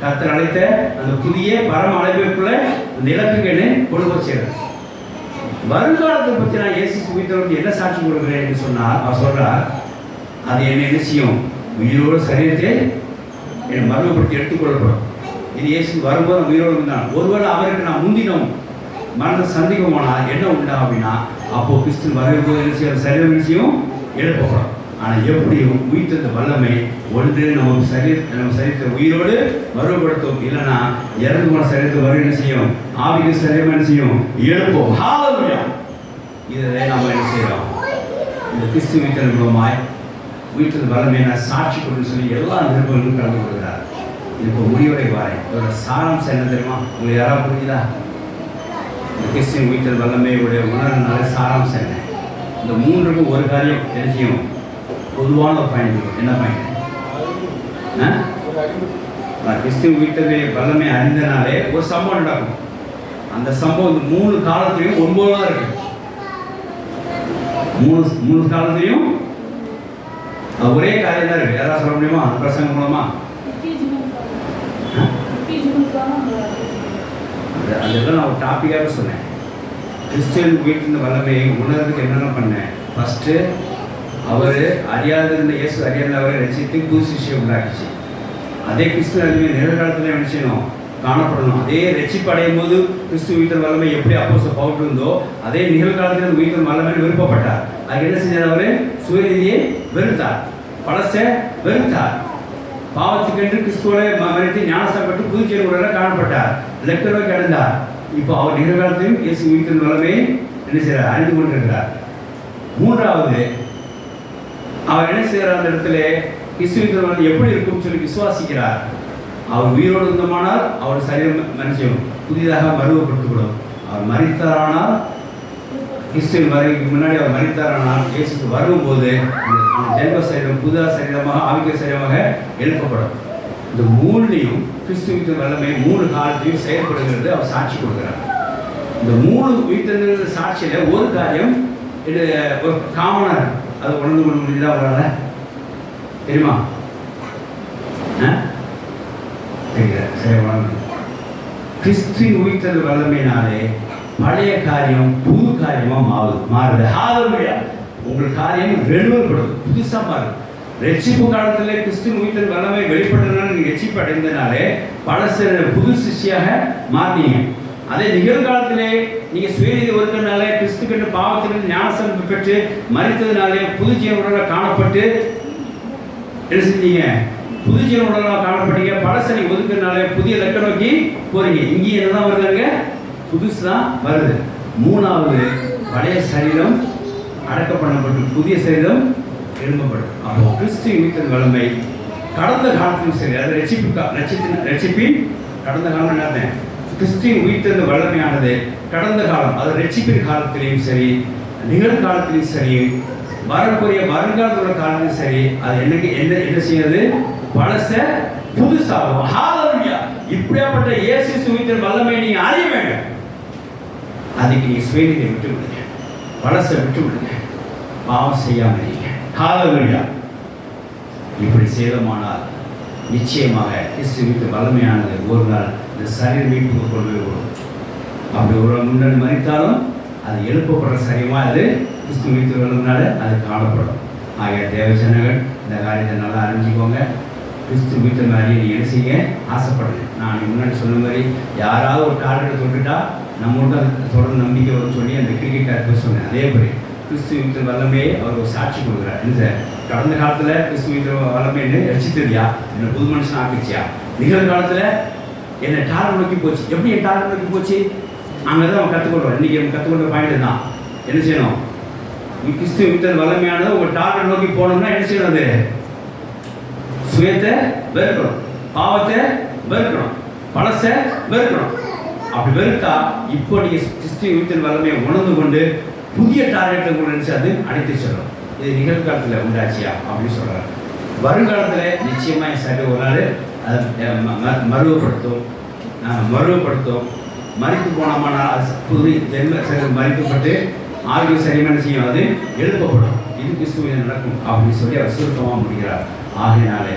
கர்த்தர் அழைத்த அந்த புதிய பரம அழைப்புக்குள்ள அந்த இலக்குக்கு என்ன கொண்டு போய் செய்கிறது. வருங்காலத்தை பற்றி நான் இயேசு உயிர்த்தவருக்கு என்ன சாட்சி கொடுக்குறேன் என்று சொன்னால் அவர் சொல்கிறார், அது என்ன செய்யும்? உயிரோடு சரீரத்தை என்னை மறுபடியும் எடுத்துக்கொள்ளப்படும். இது இயேசு வரும்போது உயிரோடு இருந்தான். ஒருவேளை அவருக்கு நான் முந்தினோம் மரணத்தை சந்திக்குமானால் என்ன உண்டா அப்படின்னா அப்போது கிறிஸ்து வரும்போது என்ன செய்ய சரீரம் விஷயம் எழுப்பப்படும். ஆனால் எப்படியும் உயிர்த்த வல்லமை ஒன்று நம்ம சரீரத்தை உயிரோடு மறுபடுத்தும். இல்லைன்னா இறந்து போன சரீரத்தை வரும் என்ன செய்யும்? ஆவிக்கு சரீரம் என்ன செய்யும்? எழுப்போம். ஹல்லேலூயா. இதை நம்ம என்ன செய்யறோம்? இந்த கிறிஸ்து உயிர்த்தல் மூலமாய் உயிர்த்த வல்லமை நான் சாட்சி கொடுன்னு சொல்லி எல்லா நிருபங்களும் கலந்து கொடுக்குறார். இப்போ முடிவுரை வாரேன். இதோட சாராம்சம் என்ன தெரியுமா? உங்களுக்கு யாராவது புரியுதா? இந்த கிறிஸ்து உயிர்த்தல் வல்லமையுடைய உணர்வுனால சாராம்சம் என்ன? இந்த 3க்கும் ஒரு காரியம் என்ன செய்யும்? பொதுவான ஒரு பாயிண்ட். என்ன பாயிண்ட்? கிறிஸ்து உயிர்த்தலை வல்லமை அறிந்தனாலே ஒரு சம்பவம் நடக்கும். அந்த சம்பவம் இந்த 3 காலத்திலையும் 9 இருக்கு. 3 காலத்திலையும் ஒரே காரியம் தான் இருக்கு. யாராவது சொல்ல முடியுமா? பிரசங்கம் மூலமா அதெல்லாம் நான் ஒரு டாப்பிக்காக சொன்னேன். கிறிஸ்துவின் உயிர்த்தெழுந்த வல்லமையை உணர்றதுக்கு என்னென்ன பண்ணேன். ஃபஸ்ட்டு அவர் அறியாதிருந்த இயேசு அறியாத அவரை ரசித்து புது சிஷ்யை உண்டாக்கிச்சு. அதே கிறிஸ்துவ வல்லமை நிகழ்காலத்தில் என்ன செய்யணும், காணப்படணும். அதே ரட்சிப்பு அடையும் போது கிறிஸ்து உயிர்த்தெழுந்த வல்லமை எப்படி அப்போஸ்தலர் பவுல் இருந்தோ அதே நிகழ்காலத்தில் அந்த உயிர்த்தெழுந்த வல்லமை விருப்பப்பட்டார். அது என்ன செஞ்சார், அவர் சுயநீதியை வெறுத்தார், பழசை வெறுத்தார், பாவத்துக்கென்று கிறிஸ்துவோட மறித்து ஞானஸ்தானப்பட்டு புதுச்சேரி உடல காணப்பட்டார், லெக்கரோவை கடந்தார். இப்போ அவர் நிகழ்காலத்தையும் இயேசு உயிர்த்தெழுந்த வல்லமையை என்ன செய்கிறார், அறிந்து கொண்டிருக்கிறார். மூன்றாவது அவர் என்ன செய்கிறார், அந்த இடத்துல கிறிஸ்துவின் வந்து எப்படி இருக்கும்னு சொல்லி விசுவாசிக்கிறார். அவர் உயிரோடு இருந்தமானால் அவர் சரீரம் மனுஷன் புதிதாக மறுவப்படுத்தப்படும். அவர் மரித்தாரானால் கிறிஸ்துவின் வருகைக்கு முன்னாடி அவர் மரித்தாரானால் இயேசு வரும்போது அந்த ஜென்ம சரீரம் புதிதாக சரீரமாக ஆவிக்க சரீரமாக எழுப்பப்படும். இந்த மூணுலையும் கிறிஸ்துவின் வல்லமை 3 காலத்தையும் செயல்படுகிறது. அவர் சாட்சி கொடுக்கிறார். இந்த 3 உயிர்த்தெழுந்த சாட்சியில் ஒரு காரியம் ஒரு காமனர் அதை உணர்ந்து கொள்ள முடியுதா அவரால்? தெரியுமா? தெரியல. சரி, உணர்ந்து கிறிஸ்துவின் உயிர்த்தெழுந்த வல்லமையினாலே பழைய காரியம் புது காரியமாக மாறுது. ஹல்லேலூயா. உங்கள் காரியம் ரெனுவல்படுது, புதுசாக மாறுது. ரட்சிப்பு காலத்தில் கிறிஸ்துவின் உயிர்த்தெழுந்த வல்லமை வெளிப்பட்டதுனால நீங்கள் ரட்சிப்பு அடைந்தனாலே பழச புது சிஷ்யாக மாறினீங்க. அதே நிகழ்காலத்திலே நீங்கள் சுயநீதி ஒதுக்கிறதுனால கிறிஸ்து கண்டு பாவத்திலிருந்து ஞானஸ்தானம் பெற்று மரித்ததுனாலே புது ஜீவனுடனாக காணப்பட்டு என்ன செஞ்சீங்க, புது ஜீவனுடனாக காணப்பட்டீங்க. பழசை நீங்கள் ஒதுக்கிறதுனால புதிய லக்க நோக்கி போறீங்க. இங்கேயும் என்னதான் வருதுங்க, புதுசு தான் வருது. மூணாவது பழைய சரீரம் அடக்கப்படப்பட்டு புதிய சரீரம் எழும்பப்படும். அப்போ கிறிஸ்துவின் உயிர்த்தெழுந்த வல்லமை கடந்த காலத்திலும் சரி, அது ரட்சிப்பின் கடந்த காலம் என்ன, கிறிஸ்துவின் உயிர்த்தெழுந்த வல்லமையானது கடந்த காலம், அது ரட்சிப்பின் காலத்திலையும் சரி, நிகழ்காலத்திலையும் சரி, வரக்கூடிய வருங்காலத்தோட காலத்திலும் சரி, அது என்னைக்கு என்ன செய்யாது, பழச புதுசாகும். ஹல்லேலூயா. இப்படியாப்பட்ட இயேசு உயிர்த்தெழுந்த வல்லமை நீங்க அறிய வேண்டும். அதுக்கு நீங்க சுயநீதியை விட்டு விடுங்க, பழசை விட்டு விடுங்க, பாவம் செய்யாம இருங்க. ஹல்லேலூயா. இப்படி செய்தமானால் நிச்சயமாக கிறிஸ்து உயிர்த்தெழுந்த வல்லமையானது ஒரு நாள் இந்த சரீர மீட்புக்கு கொண்டு போய் விடும். அப்படி ஒரு முன்னாடி மறித்தாலும் அது எழுப்பப்படுற சரியமாக அது கிறிஸ்து உயிர்த்தெழுந்த வல்லமையினால அது காணப்படும். ஆகிய தேவஜனங்கள் இந்த காரியத்தை நல்லா அறிஞ்சிக்கோங்க. கிறிஸ்து உயிர்த்தெழுந்த மாதிரி நீங்கள் என்ன செய்ய ஆசைப்படுங்க. நான் முன்னாடி சொன்ன மாதிரி யாராவது ஒரு டார்கெட்டை தொட்டுட்டா நம்மளோட தொடர்ந்து நம்பிக்கை வரும்னு சொல்லி அந்த கிரிக்கெட் போய் சொன்னேன். அதே மாதிரி கிறிஸ்து உயிர்த்தெழுந்த வல்லமையை அவர் ஒரு சாட்சி கொடுக்குறார். என்ன சார், கடந்த காலத்தில் கிறிஸ்து உயிர்த்தெழுந்த வல்லமைன்னு ரட்சித்ததியா, என்னை புது மனுஷன் ஆக்கிச்சியா, நிகழ்காலத்தில் என்னை டார்கெட் நோக்கி போச்சு. எப்படி என் டார்கெட் நோக்கி போச்சு, அங்கே தான் அவன் கற்றுக்கொள்கிறோம். இன்றைக்கி நம்ம கற்றுக்கொண்ட பாயிண்ட் தான். என்ன செய்யணும், கிறிஸ்து உயிர்த்தெழுந்த வல்லமையானது உங்கள் டார்கெட் நோக்கி போனோம்னா என்ன செய்யணும், அது சுயத்தை வெறுக்கணும், பாவத்தை வெறுக்கணும், பழசை வெறுக்கணும். அப்படி வெறுத்தா இப்போ நீங்கள் கிறிஸ்து உயிர்த்தெழுந்த வல்லமையை உணர்ந்து கொண்டு புதிய டார்கெட்டை கூட நினச்சி அது அடித்து சொல்கிறோம். இது நிகழ்காலத்தில் உண்டாச்சியா அப்படின்னு சொல்கிறார். வருங்காலத்தில் நிச்சயமாக என் சரி ஒரு நாள் அது மறுவப்படுத்தும். மறித்து போனோம்னா அது புது ஜென்ம சரி மறிக்கப்பட்டு ஆகிய சரியான செய்யும், அது எழுப்பப்படும். இது கிறிஸ்துவ நடக்கும் அப்படின்னு சொல்லி அவர் சுருக்கமாக முடிகிறார். ஆகையினாலே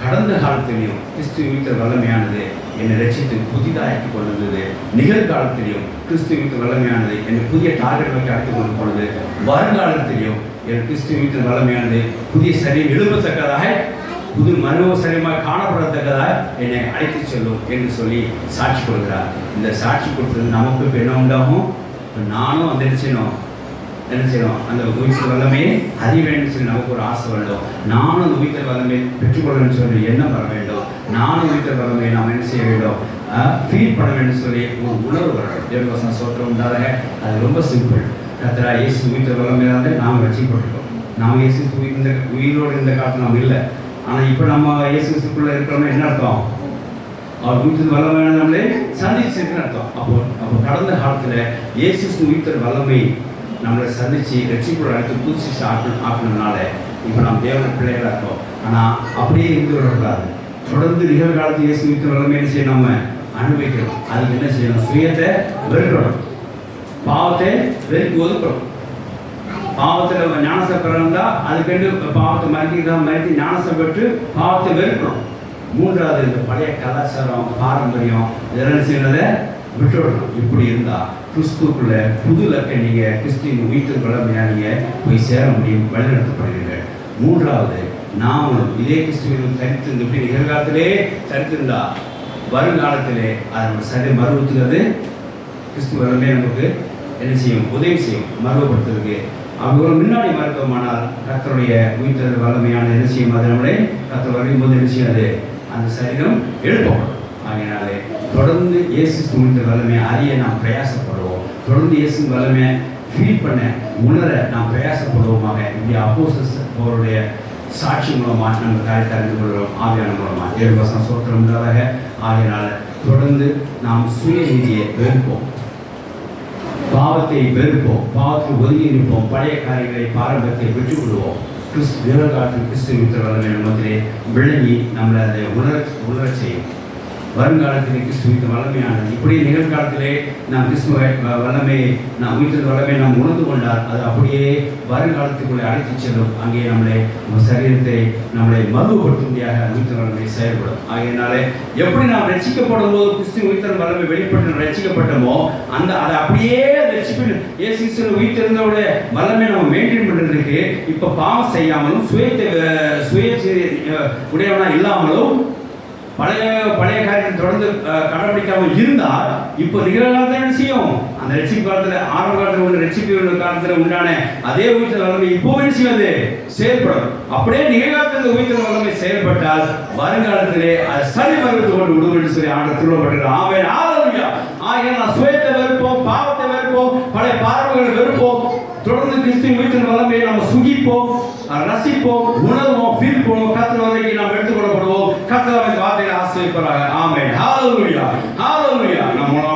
கடந்த காலத்திலையும் கிறிஸ்து உயிர்த்தெழுந்த வல்லமையானது என்னை ரட்சித்து புதிதாக்கி கொண்டு வந்தது. நிகழ்காலத்திலையும் கிறிஸ்து உயிர்த்தெழுந்த வல்லமையானது என்னை புதிய டார்கெட் நோக்கி அழைத்து கொண்டு போனது. வருங்காலத்திலையும் என் கிறிஸ்து உயிர்த்தெழுந்த வல்லமையானது புதிய சரீரம் எழுப்பத்தக்கதாக, புது மருவ சரீரமாக காணப்படத்தக்கதாக என்னை அழைத்து செல்லும் என்று சொல்லி சாட்சி கொடுக்கிறார். இந்த சாட்சி கொடுத்தது நமக்கு இப்போ என்ன உண்டாகும், நானும் அந்த என்ன செய்யணும், அந்த உயிர்த்தெழுந்த வல்லமையை அறிய வேண்டும் சொல்லி நமக்கு ஒரு ஆசை வேண்டும். நானும் அந்த உயிர்த்தெழுந்த வல்லமையை பெற்றுக்கொள்ளணும்னு சொல்லி எண்ணம் வர வேண்டும். நானும் உயிர்த்தெழுந்த வல்லமையை நாம் என்ன செய்ய வேண்டும், ஃபீல் பண்ண வேண்டும் சொல்லி ஒரு உணர்வு வரணும். தேவவசன சோத்திரம் உண்டாக. அது ரொம்ப சிம்பிள். கர்த்தராகிய இயேசு உயிர்த்தெழுந்த வல்லமையிலிருந்து நாம் ரட்சிக்கப்பட்டிருக்கோம். நாம் இயேசு உயிரோடு இருந்த காலத்தில் நாம் இல்லை. ஆனால் இப்போ நம்ம இயேசுக்குள்ளே இருக்கிறோம்னா என்ன அர்த்தம், அவர் உயிர்த்தெழுந்த வல்லமையான நம்மளே சந்திச்சிருக்குன்னு அர்த்தம். அப்போ கடந்த காலத்தில் இயேசு உயிர்த்தெழுந்த வல்லமை நம்மளை சந்தித்து ரட்சிப்புள்ள அழைத்து புதுசு ஆக்கினதுனால இப்போ நம்ம தேவன பிள்ளைகளாக இருக்கோம். ஆனால் அப்படியே இருந்து விடக்கூடாது. தொடர்ந்து நிகழ்காலத்தில் இயேசு உயிர்த்தெழுந்த வல்லமை என்ன செய்ய நம்ம அனுபவிக்கணும். அதுக்கு என்ன செய்யணும், சுயத்தை வெறுக்கணும், பாவத்தை வெறுக்கி ஒதுக்கணும். பாவத்தில் ஞானசம் பிறந்தா அதுக்கெண்டு பாவத்தை மறுத்து ஞானசம் பெற்று பாவத்தை வெறுக்கணும். மூன்றாவது இந்த பழைய கலாச்சாரம் பாரம்பரியம் இதெல்லாம் செய்யறதை விட்டுடணும். இப்படி இருந்தால் கிறிஸ்துக்குள்ள புது லக்கை நீங்கள் கிறிஸ்துவின் உயிர்த்தெழுந்த வல்லமையாக நீங்கள் போய் சேர முடியும், வழிநடத்தப்படுகிறீர்கள். மூன்றாவது, நாமளும் இதே கிறிஸ்துவின் தரித்திருந்து இப்படி நிகழ்காலத்திலே தரித்திருந்தா வருங்காலத்திலே அதனோட சரி மறுபடுத்துகிறது கிறிஸ்துவ வல்லமை நமக்கு என்ன செய்யும்? உதவி செய்யும் மறுபடுத்துறதுக்கு. அவங்க முன்னாடி மருத்துவமானால் கர்த்தருடைய உயிர்த்தெழுந்த வல்லமையான என்ன செய்யும்? அது நம்மளே கர்த்தர் வரும்போது என்ன செய்யாது? அந்த சரீரம் எழுப்பப்படும். ஆகையினாலே தொடர்ந்து இயேசு உயிர்த்தெழுந்த வல்லமையை அறிய நாம் பிரயாசப்படுவோம். தொடர்ந்து இயேசு வல்லமையை ஃபீல் பண்ண உணர நாம் பிரயாசப்படுவோமாக. இப்படி அப்போஸ்தலர்களுடைய சாட்சி மூலமாக நம்ம காரியத்தை அறிந்து கொள்கிறோம். ஆவியான மூலமாக தேவவசனம் சோத்திரம் உண்டாக. ஆகையினால தொடர்ந்து நாம் சுயநீதியை வெறுப்போம், பாவத்தை வெறுப்போம், பாவத்தில் ஒதுங்கி நிற்போம், பழைய காரியங்களை பாரம்பரியத்தை விட்டு விடுவோம். நிகழ்காலத்தில் கிறிஸ்துவின் உயிர்த்தெழுந்த வல்லமை நம்மதிலே விளங்கி நம்மளை அதை உணர செய்யும். வருங்காலத்திலே கிறிஸ்துவின் வல்லமையானது இப்படி நிகழ்காலத்திலே நாம் கிறிஸ்துவ வல்லமையை நாம் உயிர்த்தெழுந்த வல்லமையை நாம் உணர்ந்து கொண்டால் அது அப்படியே வருங்காலத்துக்குள்ளே அழைத்து செல்லும். அங்கே நம்ம சரீரத்தை நம்மளை மறுபடுத்தும்படியாக உயிர்த்தெழுந்த வல்லமை செயல்படும். ஆகையினாலே எப்படி நாம் ரட்சிக்கப்படும் போது கிறிஸ்துவின் உயிர்த்தெழுந்த வல்லமை வெளிப்பட்டு ரட்சிக்கப்பட்டோமோ அதை அப்படியே ரட்சிப்பின் இயேசு கிறிஸ்துவின் உயிர்த்தெழுந்தோட வல்லமை நம்ம மெயின்டைன் பண்ணுறதுக்கு இப்போ பாவம் செய்யாமலும் சுய உடையவனா இல்லாமலும் பழைய காரியத்தை தொடர்ந்து கடைபிடிக்காமல் இருந்தால் இப்போ நிகழ்காலத்தில் என்ன செய்யும்? அந்த ரட்சிப்பு காலத்தில் ஆரம்ப காலத்தில் உள்ள ரட்சிப்பு காலத்தில் உண்டான அதே உயிர்த்தெழுந்த வல்லமை இப்போ என்ன செய்வது? செயல்படும். அப்படியே நிகழ்காலத்தில் உயிர்த்தெழுந்த வல்லமை செயல்பட்டால் வருங்காலத்திலே அது சரி வருவது கொண்டு விடுவோம் என்று சொல்லி ஆண்டு திருவப்பட்டிருக்கிறார். ஆமென், ஹல்லேலூயா. ஆகையால் நான் சுயத்தை வெறுப்போம், பாவத்தை வெறுப்போம், பழைய பாரம்பரியங்களை வெறுப்போம். தொடர்ந்து கிறிஸ்துவின் உயிர்த்தெழுந்த வல்லமையை நம்ம சுகிப்போம், ரசிப்போம், உணர்வோம், ஃபீல் பண்ணுவோம். கர்த்தர் வரைக்கும் நாம் எடுத்துக்கொள்ளப்படுவோம். கர்த்தர் வார்த்தைகளை ஆசீர்வதிப்பாராக. ஆமென், ஹல்லேலூயா, ஹல்லேலூயா.